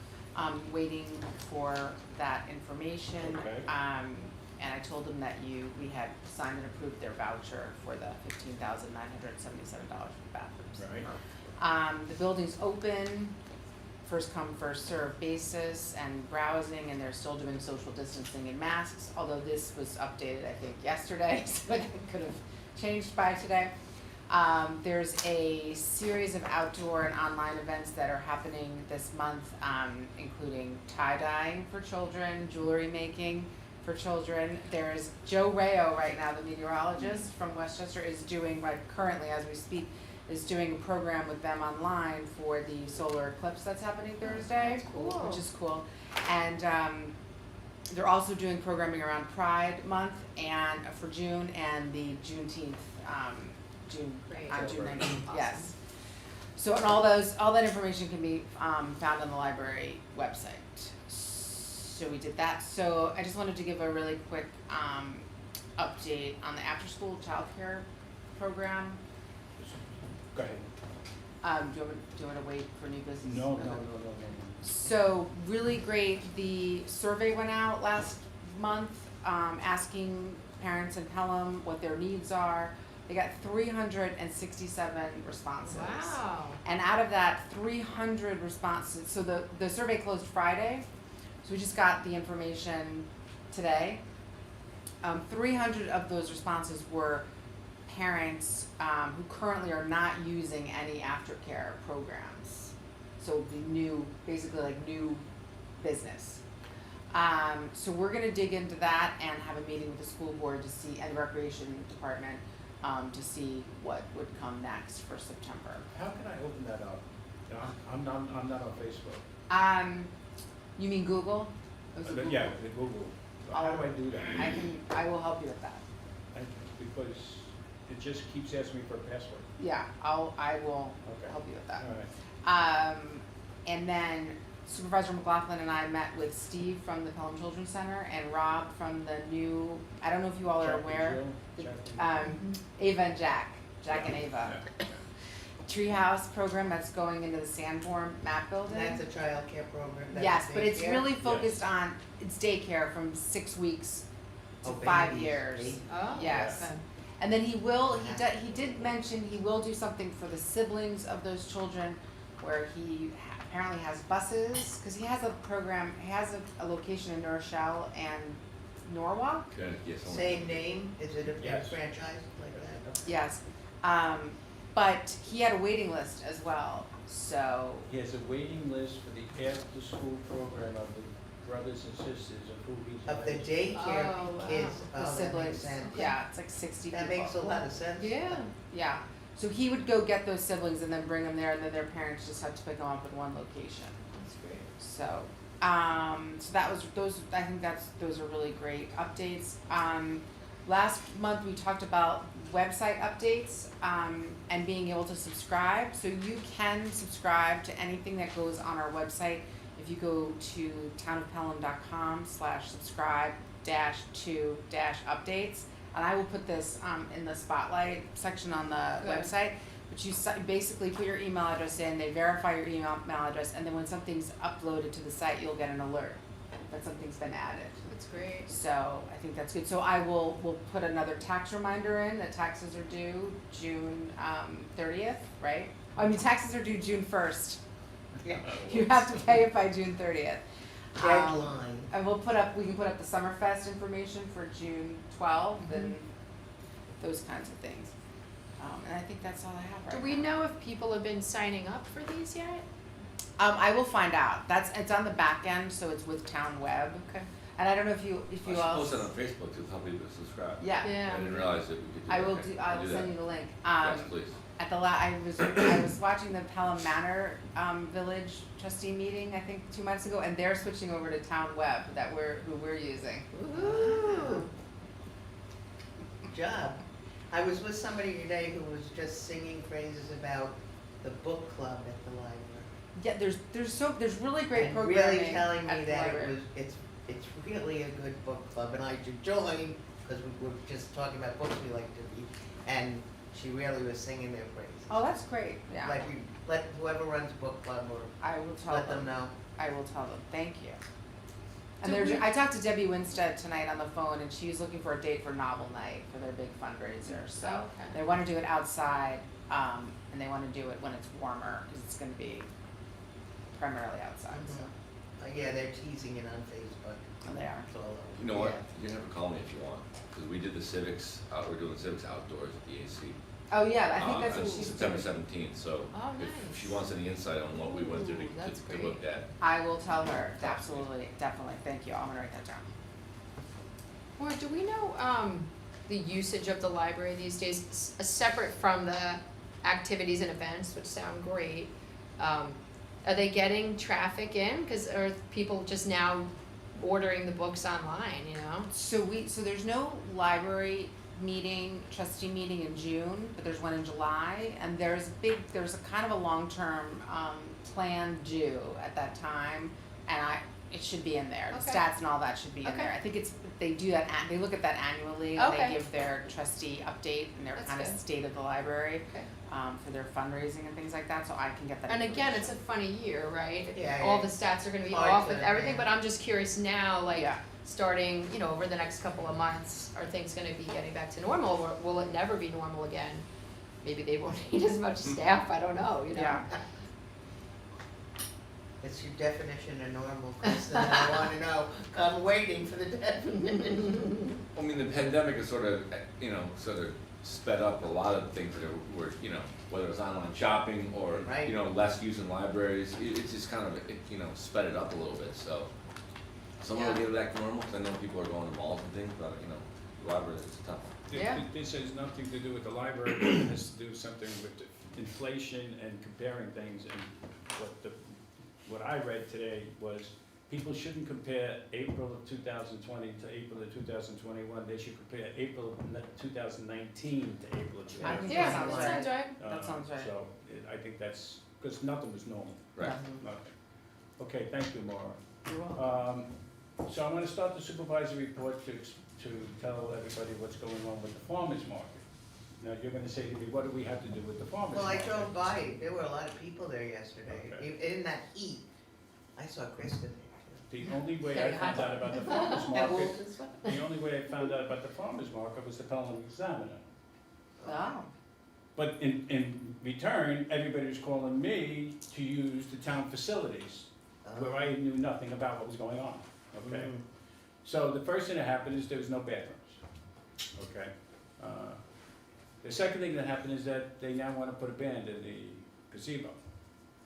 [SPEAKER 5] Waiting for that information.
[SPEAKER 3] Okay.
[SPEAKER 5] And I told them that we had signed and approved their voucher for the $15,977 for bathrooms.
[SPEAKER 3] Right.
[SPEAKER 5] The building's open, first come, first served basis, and browsing, and they're still doing social distancing and masks, although this was updated, I think, yesterday, so it could have changed by today. There's a series of outdoor and online events that are happening this month, including tie-dyeing for children, jewelry making for children. There's Joe Rayo right now, the meteorologist from Westchester, is doing, like currently as we speak, is doing a program with them online for the solar eclipse that's happening Thursday,
[SPEAKER 4] Cool.
[SPEAKER 5] which is cool. And they're also doing programming around Pride Month and for June and the Juneteenth,
[SPEAKER 4] Great.
[SPEAKER 5] June 19th,
[SPEAKER 4] Awesome.
[SPEAKER 5] yes. So, and all that information can be found on the library website. So we did that. So I just wanted to give a really quick update on the after-school childcare program.
[SPEAKER 3] Go ahead.
[SPEAKER 5] Do you want to wait for new business?
[SPEAKER 3] No.
[SPEAKER 5] So really great, the survey went out last month, asking parents in Pelham what their needs are. They got 367 responses.
[SPEAKER 4] Wow.
[SPEAKER 5] And out of that 300 responses, so the survey closed Friday, so we just got the information today. 300 of those responses were parents who currently are not using any aftercare programs. So it'd be new, basically like new business. So we're gonna dig into that and have a meeting with the school board to see, and the recreation department, to see what would come next for September.
[SPEAKER 3] How can I open that up? I'm not on Facebook.
[SPEAKER 5] You mean Google?
[SPEAKER 3] Yeah, the Google. How do I do that?
[SPEAKER 5] I will help you with that.
[SPEAKER 3] Because it just keeps asking me for a password.
[SPEAKER 5] Yeah, I will
[SPEAKER 3] Okay.
[SPEAKER 5] help you with that.
[SPEAKER 3] All right.
[SPEAKER 5] And then Supervisor McLaughlin and I met with Steve from the Pelham Children's Center and Rob from the new, I don't know if you all are
[SPEAKER 3] Jack and
[SPEAKER 5] aware,
[SPEAKER 3] Jill?
[SPEAKER 5] Ava and Jack and Ava.
[SPEAKER 3] Yeah.
[SPEAKER 5] Treehouse program that's going into the Sanborn map building.
[SPEAKER 1] That's a childcare program. That's
[SPEAKER 5] Yes, but it's
[SPEAKER 1] daycare?
[SPEAKER 5] really focused on, it's daycare from 6 weeks to
[SPEAKER 1] Oh,
[SPEAKER 5] 5
[SPEAKER 1] babies,
[SPEAKER 5] years.
[SPEAKER 1] babies.
[SPEAKER 4] Oh.
[SPEAKER 5] Yes.
[SPEAKER 4] Okay.
[SPEAKER 5] And then he did mention he will do something for the siblings of those children where he apparently has buses, because he has a program, he has a location in New Rochelle and Norwalk.
[SPEAKER 2] Okay, yes, I'll-
[SPEAKER 1] Same name, is it a
[SPEAKER 3] Yes.
[SPEAKER 1] franchise like that?
[SPEAKER 5] Yes. But he had a waiting list as well, so,
[SPEAKER 3] He has a waiting list for the after-school program of the brothers and sisters of who he's.
[SPEAKER 1] Of the
[SPEAKER 3] raising.
[SPEAKER 1] daycare
[SPEAKER 4] Oh, wow.
[SPEAKER 1] kids,
[SPEAKER 5] the
[SPEAKER 1] oh, that makes
[SPEAKER 5] siblings,
[SPEAKER 1] sense.
[SPEAKER 5] yeah, it's like 60 people.
[SPEAKER 1] That makes a lot of sense.
[SPEAKER 4] Yeah.
[SPEAKER 5] Yeah, so he would go get those siblings and then bring them there, and then their parents just had to pick them up in one location.
[SPEAKER 4] That's great.
[SPEAKER 5] So, so that was those are really great updates. Last month we talked about website updates, and being able to subscribe. So you can subscribe to anything that goes on our website. If you go to townofpelham.com/subscribe-to-updates, and I will put this in the spotlight section on the
[SPEAKER 4] Good.
[SPEAKER 5] website. But you basically put your email address in, they verify your email address, and then when something's uploaded to the site, you'll get an alert that something's been added.
[SPEAKER 4] That's great.
[SPEAKER 5] So I think that's good. So we'll put another tax reminder in that taxes are due June 30th, right? I mean, taxes are due June 1st.
[SPEAKER 1] Yeah.
[SPEAKER 5] You have to pay it by June 30th.
[SPEAKER 1] Deadline.
[SPEAKER 5] And we can put up the Summerfest information for June 12th and those kinds of things. And I think that's all I have right
[SPEAKER 4] Do
[SPEAKER 5] now.
[SPEAKER 4] we know if people have been signing up for these yet?
[SPEAKER 5] I will find out. It's on the back end, so it's with Town Web.
[SPEAKER 4] Okay.
[SPEAKER 5] And I don't know if you
[SPEAKER 2] I
[SPEAKER 5] all.
[SPEAKER 2] should post it on Facebook to tell people to subscribe.
[SPEAKER 5] Yeah.
[SPEAKER 2] I didn't realize that we could do that.
[SPEAKER 5] I will
[SPEAKER 2] Okay,
[SPEAKER 5] do.
[SPEAKER 2] I'll
[SPEAKER 5] I will
[SPEAKER 2] do
[SPEAKER 5] send
[SPEAKER 2] that.
[SPEAKER 5] you the link.
[SPEAKER 2] Yes, please.
[SPEAKER 5] At the I was watching the Pelham Manor Village trustee meeting I think 2 months ago, and they're switching over to Town Web who we're using.
[SPEAKER 1] Ooh. Good job. I was with somebody today who was just singing praises about the book club at the library.
[SPEAKER 5] Yeah, there's really great
[SPEAKER 1] And
[SPEAKER 5] programming
[SPEAKER 1] really telling
[SPEAKER 5] at
[SPEAKER 1] me
[SPEAKER 5] the
[SPEAKER 1] that
[SPEAKER 5] library.
[SPEAKER 1] it's really a good book club, and I should join, because we were just talking about books we like to read, and she really was singing their praises.
[SPEAKER 5] Oh, that's great. Yeah,
[SPEAKER 1] Let whoever runs book club or
[SPEAKER 5] I will tell
[SPEAKER 1] let them know.
[SPEAKER 5] I will tell them. Thank you. And
[SPEAKER 4] Do we-
[SPEAKER 5] I talked to Debbie Winstead tonight on the phone, and she's looking for a date for novel night for their big fundraiser. So
[SPEAKER 4] Okay.
[SPEAKER 5] they want to do it outside, and they want to do it when it's warmer because it's going to be primarily outside. So
[SPEAKER 1] Yeah, they're teasing it on Facebook.
[SPEAKER 5] and they are.
[SPEAKER 1] It's all over.
[SPEAKER 2] You know what?
[SPEAKER 1] Yeah.
[SPEAKER 2] You can have her call me if you want, because we did the civics, we're doing civics outdoors at the AC.
[SPEAKER 5] Oh yeah, I think that's
[SPEAKER 2] on
[SPEAKER 5] what she's
[SPEAKER 2] September
[SPEAKER 5] doing.
[SPEAKER 2] 17th, so
[SPEAKER 4] Oh,
[SPEAKER 2] if
[SPEAKER 4] nice.
[SPEAKER 2] she wants any insight on what we went through
[SPEAKER 4] Ooh, that's
[SPEAKER 2] to
[SPEAKER 4] great.
[SPEAKER 2] look at.
[SPEAKER 5] I will tell her. Absolutely, definitely. Thank you. I'm gonna write that down.
[SPEAKER 4] Or do we know the usage of the library these days, separate from the activities and events, which sound great? Are they getting traffic in? Because are people just now ordering the books online, you know?
[SPEAKER 5] So there's no library trustee meeting in June, but there's one in July, and there's a kind of a long-term plan due at that time, and it should be in there. The
[SPEAKER 4] Okay.
[SPEAKER 5] stats and all that should be in
[SPEAKER 4] Okay.
[SPEAKER 5] there. I think they do that. They look at that annually when
[SPEAKER 4] Okay.
[SPEAKER 5] they give their trustee update and their
[SPEAKER 4] That's
[SPEAKER 5] kind of
[SPEAKER 4] good.
[SPEAKER 5] state of the library
[SPEAKER 4] Okay.
[SPEAKER 5] For their fundraising and things like that. So I can get that.
[SPEAKER 4] And again, it's a
[SPEAKER 5] information.
[SPEAKER 4] funny year, right?
[SPEAKER 1] Yeah,
[SPEAKER 4] All
[SPEAKER 1] yeah.
[SPEAKER 4] the stats are gonna be
[SPEAKER 1] Hard
[SPEAKER 4] off
[SPEAKER 1] to-
[SPEAKER 4] with everything,
[SPEAKER 1] yeah.
[SPEAKER 4] but I'm just curious now, like,
[SPEAKER 5] Yeah.
[SPEAKER 4] starting, you know, over the next couple of months, are things gonna be getting back to normal, or will it never be normal again? Maybe they won't need as much staff, I don't know, you know?
[SPEAKER 5] Yeah.
[SPEAKER 1] It's your definition of normal, Kristen, I wanna know. I'm waiting for the definition.
[SPEAKER 2] I mean, the pandemic has sort of sped up a lot of things that were, whether it's online shopping or,
[SPEAKER 1] Right.
[SPEAKER 2] less use in libraries. It's just kind of, sped it up a little bit, so. Some will
[SPEAKER 4] Yeah.
[SPEAKER 2] get back to normal, 'cause I know people are going to malls and things, but, the library is tough.
[SPEAKER 4] Yeah.
[SPEAKER 3] This has nothing to do with the library, it has to do something with the inflation and comparing things, and what I read today was, people shouldn't compare April of 2020 to April of 2021, they should compare April of 2019 to April of
[SPEAKER 5] I think
[SPEAKER 3] 2021.
[SPEAKER 4] Yeah,
[SPEAKER 5] that sounds
[SPEAKER 4] that sounds right.
[SPEAKER 5] That sounds right.
[SPEAKER 3] So, I think that's, because nothing was normal,
[SPEAKER 2] Right.
[SPEAKER 3] nothing. Okay, thank you, Maura.
[SPEAKER 5] You're welcome.
[SPEAKER 3] So I'm gonna start the supervisory report to tell everybody what's going on with the farmer's market. Now, you're gonna say to me, what do we have to do with the farmer's
[SPEAKER 1] Well, I
[SPEAKER 3] market?
[SPEAKER 1] drove by, there were a lot of people there yesterday,
[SPEAKER 3] Okay.
[SPEAKER 1] in that heat. I saw Kristen there
[SPEAKER 3] The only way I found out about the farmer's
[SPEAKER 1] too.
[SPEAKER 3] market, the only way I found out about the farmer's market was the Pelham Examiner.
[SPEAKER 5] Oh.
[SPEAKER 3] But in return, everybody was calling me to use the town facilities, where I knew nothing about what was going on, okay?
[SPEAKER 1] Mm.
[SPEAKER 3] So the first thing that happened is there was no bathrooms, okay? The second thing that happened is that they now want to put a band in the gazebo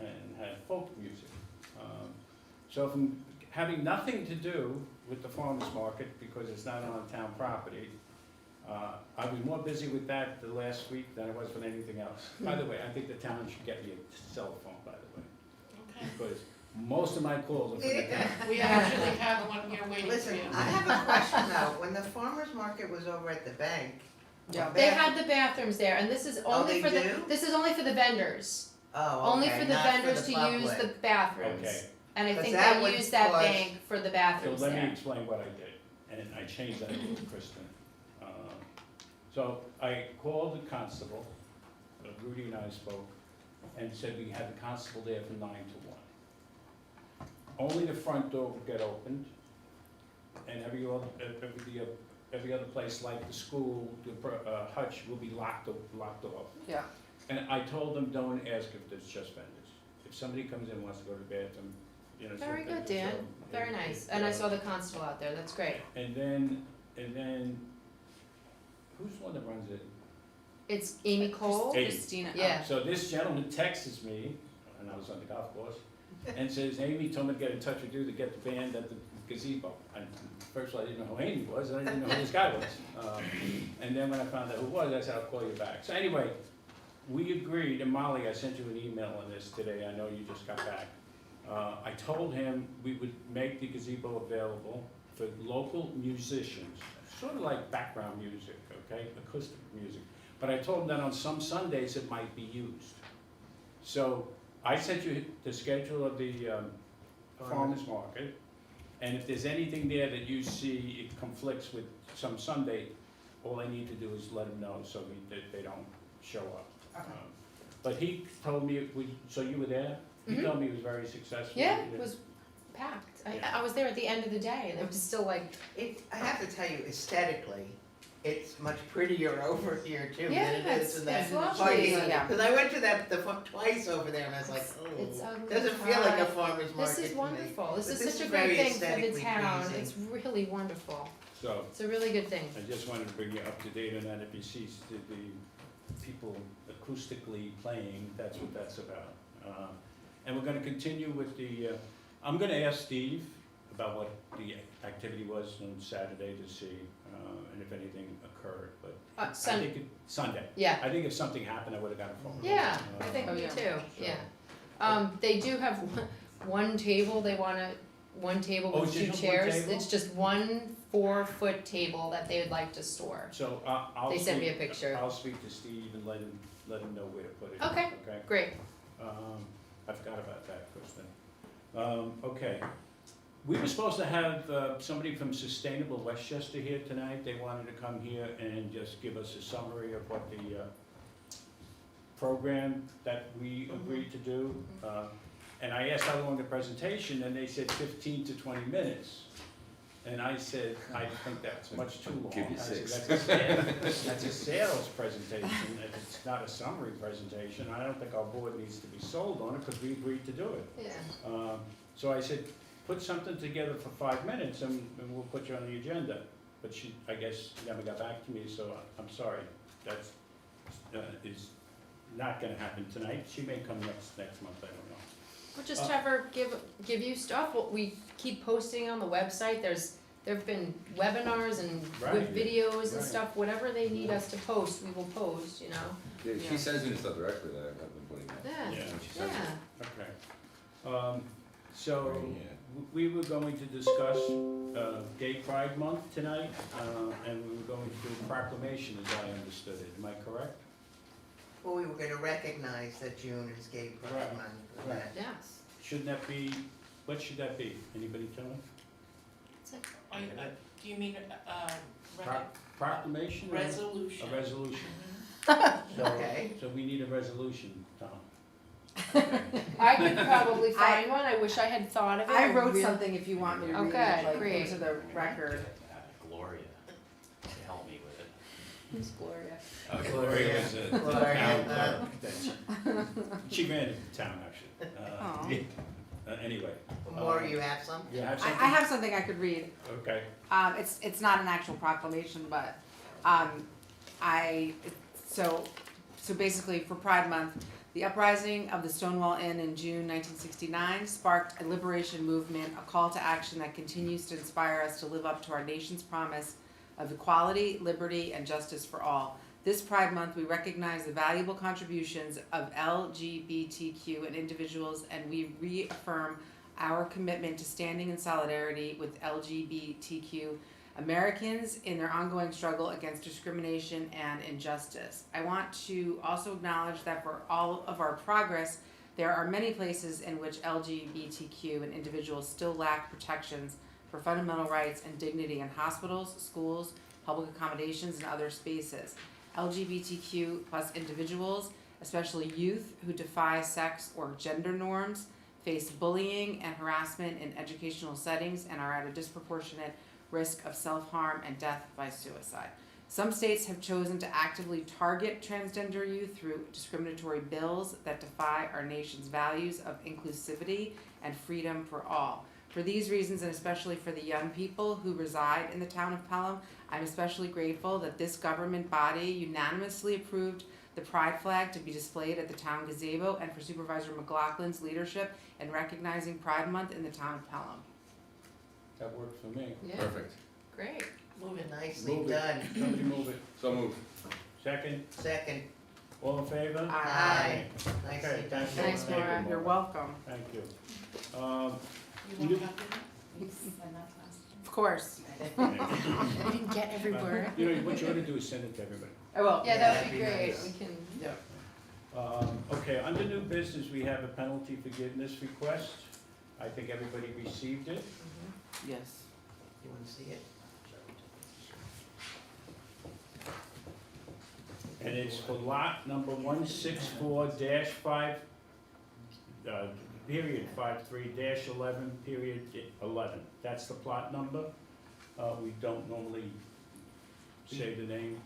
[SPEAKER 3] and have folk music. So from having nothing to do with the farmer's market, because it's not on town property, I was more busy with that the last week than I was with anything else. By the way, I think the town should get me a cell phone, by the way,
[SPEAKER 8] Okay.
[SPEAKER 3] because most of my calls are from the town.
[SPEAKER 8] We actually have one here waiting for
[SPEAKER 1] Listen,
[SPEAKER 8] you.
[SPEAKER 1] I have a question though, when the farmer's market was over at the bank,
[SPEAKER 4] Yeah,
[SPEAKER 1] Or
[SPEAKER 4] they
[SPEAKER 1] bath-
[SPEAKER 4] had the bathrooms there, and this is only
[SPEAKER 1] they
[SPEAKER 4] for the,
[SPEAKER 1] do?
[SPEAKER 4] this is only for the vendors.
[SPEAKER 1] Oh,
[SPEAKER 4] Only
[SPEAKER 1] okay,
[SPEAKER 4] for the
[SPEAKER 1] not for
[SPEAKER 4] vendors
[SPEAKER 1] the
[SPEAKER 4] to use
[SPEAKER 1] public.
[SPEAKER 4] the bathrooms.
[SPEAKER 3] Okay,
[SPEAKER 4] And I
[SPEAKER 1] 'Cause
[SPEAKER 4] think
[SPEAKER 1] that
[SPEAKER 4] they
[SPEAKER 1] would
[SPEAKER 4] use that
[SPEAKER 1] cost-
[SPEAKER 4] bank for the
[SPEAKER 3] so
[SPEAKER 4] bathrooms
[SPEAKER 3] let me
[SPEAKER 4] there.
[SPEAKER 3] explain what I did, and I changed that a little, Kristen. So I called the constable, Rudy and I spoke, and said we had the constable there from 9 to 1. Only the front door would get opened, and every other place like the school, the hutch will be locked off.
[SPEAKER 5] Yeah.
[SPEAKER 3] And I told them, don't ask if it's just vendors. If somebody comes in and wants to go to the bathroom, you know.
[SPEAKER 4] Very
[SPEAKER 3] so-
[SPEAKER 4] good, Dan,
[SPEAKER 3] so,
[SPEAKER 4] very nice, and I saw the constable out there, that's great.
[SPEAKER 3] And then, who's the one that runs it?
[SPEAKER 4] It's Amy Cole,
[SPEAKER 3] Amy.
[SPEAKER 5] Christina.
[SPEAKER 4] yeah,
[SPEAKER 3] So this gentleman texts me, and I was on the golf course, and says, Amy told me to get in touch with you to get the band at the gazebo. And first of all, I didn't know who Amy was, and I didn't know who this guy was. And then when I found out who it was, I said, I'll call you back. So anyway, we agreed, and Molly, I sent you an email on this today, I know you just got back. I told him we would make the gazebo available for local musicians, sort of like background music, okay, acoustic music. But I told him that on some Sundays it might be used. So I sent you the schedule of the farmer's market, and if there's anything there that you see it conflicts with some Sunday, all I need to do is let them know so that they don't show up. But he told me, so you were there? He
[SPEAKER 4] Mhm.
[SPEAKER 3] told me it was very successful.
[SPEAKER 4] yeah, it was packed. I was there at the end of the day, and it was still like,
[SPEAKER 1] I have to tell you, aesthetically, it's much prettier over here too
[SPEAKER 4] Yeah,
[SPEAKER 1] than it
[SPEAKER 4] it's-
[SPEAKER 1] is in that
[SPEAKER 4] it's lovely.
[SPEAKER 1] parking lot.
[SPEAKER 5] Yeah.
[SPEAKER 1] Cause I went to that twice over there and I was like,
[SPEAKER 4] it's
[SPEAKER 1] oh,
[SPEAKER 4] ugly.
[SPEAKER 1] doesn't feel like a farmer's market
[SPEAKER 4] This is
[SPEAKER 1] to me.
[SPEAKER 4] wonderful, this
[SPEAKER 1] But
[SPEAKER 4] is
[SPEAKER 1] this
[SPEAKER 4] such a
[SPEAKER 1] is
[SPEAKER 4] great
[SPEAKER 1] very
[SPEAKER 4] thing for the
[SPEAKER 1] aesthetically
[SPEAKER 4] town,
[SPEAKER 1] pleasing.
[SPEAKER 4] it's really wonderful,
[SPEAKER 3] So,
[SPEAKER 4] it's a really good thing.
[SPEAKER 3] I just wanted to bring you up to date on that, if you see the people acoustically playing, that's what that's about. And we're gonna continue with I'm gonna ask Steve about what the activity was on Saturday to see, and if anything occurred, but I think Sunday.
[SPEAKER 4] Yeah,
[SPEAKER 3] I think if something happened, I would've got a phone.
[SPEAKER 4] yeah, I think
[SPEAKER 5] Oh,
[SPEAKER 4] me
[SPEAKER 5] yeah.
[SPEAKER 4] too,
[SPEAKER 3] So-
[SPEAKER 4] yeah. They do have one table, they wanna, one table
[SPEAKER 3] Oh,
[SPEAKER 4] with
[SPEAKER 3] just
[SPEAKER 4] two
[SPEAKER 3] one
[SPEAKER 4] chairs,
[SPEAKER 3] table?
[SPEAKER 4] it's just 1 4-foot table that they would like to store.
[SPEAKER 3] So I'll
[SPEAKER 4] They sent me a
[SPEAKER 3] speak-
[SPEAKER 4] picture.
[SPEAKER 3] I'll speak to Steve and let him know where to put it.
[SPEAKER 4] Okay.
[SPEAKER 3] Okay?
[SPEAKER 4] Great,
[SPEAKER 3] I forgot about that, Kristen. Okay. We were supposed to have somebody from Sustainable Westchester here tonight. They wanted to come here and just give us a summary of what the program that we agreed to do. And I asked how long the presentation, and they said 15 to 20 minutes. And I said, I think that's much too long.
[SPEAKER 2] Give you
[SPEAKER 3] I said,
[SPEAKER 2] 6.
[SPEAKER 3] That's a sales presentation, it's not a summary presentation. I don't think our board needs to be sold on it, because we agreed to do it.
[SPEAKER 4] yeah,
[SPEAKER 3] So I said, put something together for 5 minutes and we'll put you on the agenda. But she, I guess, never got back to me, so I'm sorry. That's, is not gonna happen tonight. She may come next month, I don't know.
[SPEAKER 4] we'll just have her give you stuff, we keep posting on the website, there've been webinars and good
[SPEAKER 3] Right.
[SPEAKER 4] videos and
[SPEAKER 3] Right.
[SPEAKER 4] stuff, whatever they need us to post, we will post, you know,
[SPEAKER 2] Yeah,
[SPEAKER 5] Yeah.
[SPEAKER 2] she sends me the stuff directly that I've been putting out.
[SPEAKER 4] yeah,
[SPEAKER 3] Yeah.
[SPEAKER 2] When she sends it.
[SPEAKER 4] yeah.
[SPEAKER 3] Okay. So,
[SPEAKER 2] Yeah.
[SPEAKER 3] we were going to discuss Gay Pride Month tonight, and we were going to do a proclamation, as I understood it. Am I correct?
[SPEAKER 1] Well, we were gonna recognize that June is Gay Pride
[SPEAKER 3] Right.
[SPEAKER 1] Month. and
[SPEAKER 3] Right.
[SPEAKER 1] that-
[SPEAKER 4] Yes.
[SPEAKER 3] Shouldn't that be, what should that be? Anybody tell me?
[SPEAKER 8] Do you mean,
[SPEAKER 3] Proclamation or
[SPEAKER 8] resolution?
[SPEAKER 3] a resolution?
[SPEAKER 1] Okay.
[SPEAKER 3] So we need a resolution, Tom.
[SPEAKER 4] I could probably find one, I wish I had thought of it.
[SPEAKER 5] I wrote
[SPEAKER 4] really-
[SPEAKER 5] something if you want me to read
[SPEAKER 4] Okay,
[SPEAKER 5] it, like
[SPEAKER 4] great.
[SPEAKER 5] into the record.
[SPEAKER 6] Gloria to help me with it.
[SPEAKER 4] Who's Gloria?
[SPEAKER 3] Gloria was a
[SPEAKER 1] Gloria,
[SPEAKER 3] town clerk. She ran the town, actually.
[SPEAKER 5] Aw.
[SPEAKER 3] Anyway.
[SPEAKER 1] More, you have some?
[SPEAKER 3] You have
[SPEAKER 5] I
[SPEAKER 3] something?
[SPEAKER 5] have something I could read.
[SPEAKER 3] Okay.
[SPEAKER 5] It's not an actual proclamation, but, so basically for Pride Month, the uprising of the Stonewall Inn in June 1969 sparked a liberation movement, a call to action that continues to inspire us to live up to our nation's promise of equality, liberty, and justice for all. This Pride Month, we recognize the valuable contributions of LGBTQ and individuals, and we reaffirm our commitment to standing in solidarity with LGBTQ Americans in their ongoing struggle against discrimination and injustice. I want to also acknowledge that for all of our progress, there are many places in which LGBTQ and individuals still lack protections for fundamental rights and dignity in hospitals, schools, public accommodations, and other spaces. LGBTQ plus individuals, especially youth who defy sex or gender norms, face bullying and harassment in educational settings and are at a disproportionate risk of self-harm and death by suicide. Some states have chosen to actively target transgender youth through discriminatory bills that defy our nation's values of inclusivity and freedom for all. For these reasons, and especially for the young people who reside in the town of Pelham, I'm especially grateful that this government body unanimously approved the pride flag to be displayed at the town gazebo, and for Supervisor McLaughlin's leadership in recognizing Pride Month in the town of Pelham.
[SPEAKER 3] That worked for me.
[SPEAKER 4] Yeah,
[SPEAKER 2] Perfect.
[SPEAKER 4] great.
[SPEAKER 1] Nicely
[SPEAKER 3] Move it.
[SPEAKER 1] done.
[SPEAKER 3] Somebody move it.
[SPEAKER 2] So moved.
[SPEAKER 3] Second,
[SPEAKER 1] Second,
[SPEAKER 3] all in favor?
[SPEAKER 1] Aye.
[SPEAKER 3] Okay,
[SPEAKER 1] nicely done.
[SPEAKER 3] thank you.
[SPEAKER 4] Thanks,
[SPEAKER 3] Thank you,
[SPEAKER 4] Maura.
[SPEAKER 5] You're welcome.
[SPEAKER 3] Thank you.
[SPEAKER 7] You
[SPEAKER 3] You-
[SPEAKER 7] want copy of that? And that's last.
[SPEAKER 5] Of course.
[SPEAKER 4] I didn't get every word.
[SPEAKER 3] You know, what you ought to do is send it to everybody.
[SPEAKER 5] I will.
[SPEAKER 4] Yeah, that would
[SPEAKER 1] that'd
[SPEAKER 4] be
[SPEAKER 1] be
[SPEAKER 4] great,
[SPEAKER 1] nice.
[SPEAKER 4] we can,
[SPEAKER 3] Okay, under new business, we have a penalty forgiveness request. I think everybody received it.
[SPEAKER 5] Yes.
[SPEAKER 1] You wanna see it?
[SPEAKER 3] And it's for lot number 164-5, period 53-11, period 11. That's the plot number. We don't normally say the names.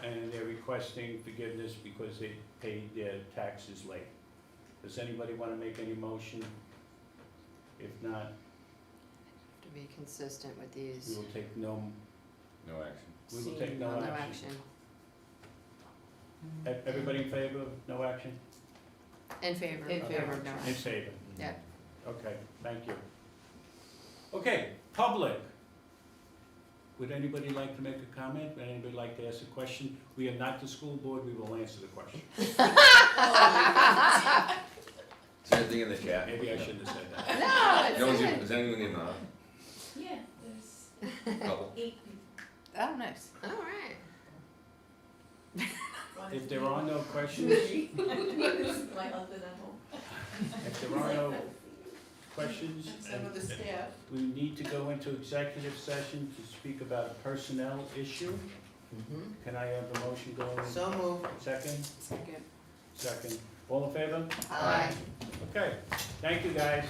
[SPEAKER 3] And they're requesting forgiveness because they paid their taxes late. Does anybody want to make any motion? If not,
[SPEAKER 4] to be consistent with
[SPEAKER 3] we
[SPEAKER 4] these.
[SPEAKER 3] will take no,
[SPEAKER 2] No action.
[SPEAKER 3] we will
[SPEAKER 5] Seeing
[SPEAKER 3] take no
[SPEAKER 4] No
[SPEAKER 3] action.
[SPEAKER 4] action.
[SPEAKER 3] Everybody in favor of no action?
[SPEAKER 4] In favor.
[SPEAKER 5] In favor of no
[SPEAKER 3] In
[SPEAKER 5] action.
[SPEAKER 3] favor.
[SPEAKER 4] Yeah.
[SPEAKER 3] Okay, thank you. Okay, public. Would anybody like to make a comment? Would anybody like to ask a question? We are not the school board, we will answer the question.
[SPEAKER 2] Is there anything in the chat?
[SPEAKER 3] Maybe I shouldn't have said that.
[SPEAKER 4] No,
[SPEAKER 2] No,
[SPEAKER 4] it's good.
[SPEAKER 2] is anyone in,
[SPEAKER 7] Yeah, there's
[SPEAKER 2] couple?
[SPEAKER 7] 8 people.
[SPEAKER 5] Oh, nice.
[SPEAKER 4] All right.
[SPEAKER 3] If there are no questions,
[SPEAKER 7] My husband at home.
[SPEAKER 3] if there are no questions,
[SPEAKER 8] And some of the
[SPEAKER 3] and
[SPEAKER 8] staff.
[SPEAKER 3] we need to go into executive session to speak about a personnel issue. Can I have a motion going?
[SPEAKER 1] So moved.
[SPEAKER 3] Second?
[SPEAKER 5] Second.
[SPEAKER 3] Second. All in favor?
[SPEAKER 1] Aye.
[SPEAKER 3] Okay, thank you, guys.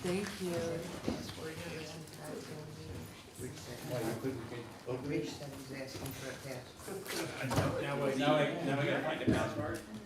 [SPEAKER 5] Thank you.
[SPEAKER 3] Well, you couldn't get,
[SPEAKER 1] Rich said he's asking for a pass.
[SPEAKER 3] now I gotta find the password.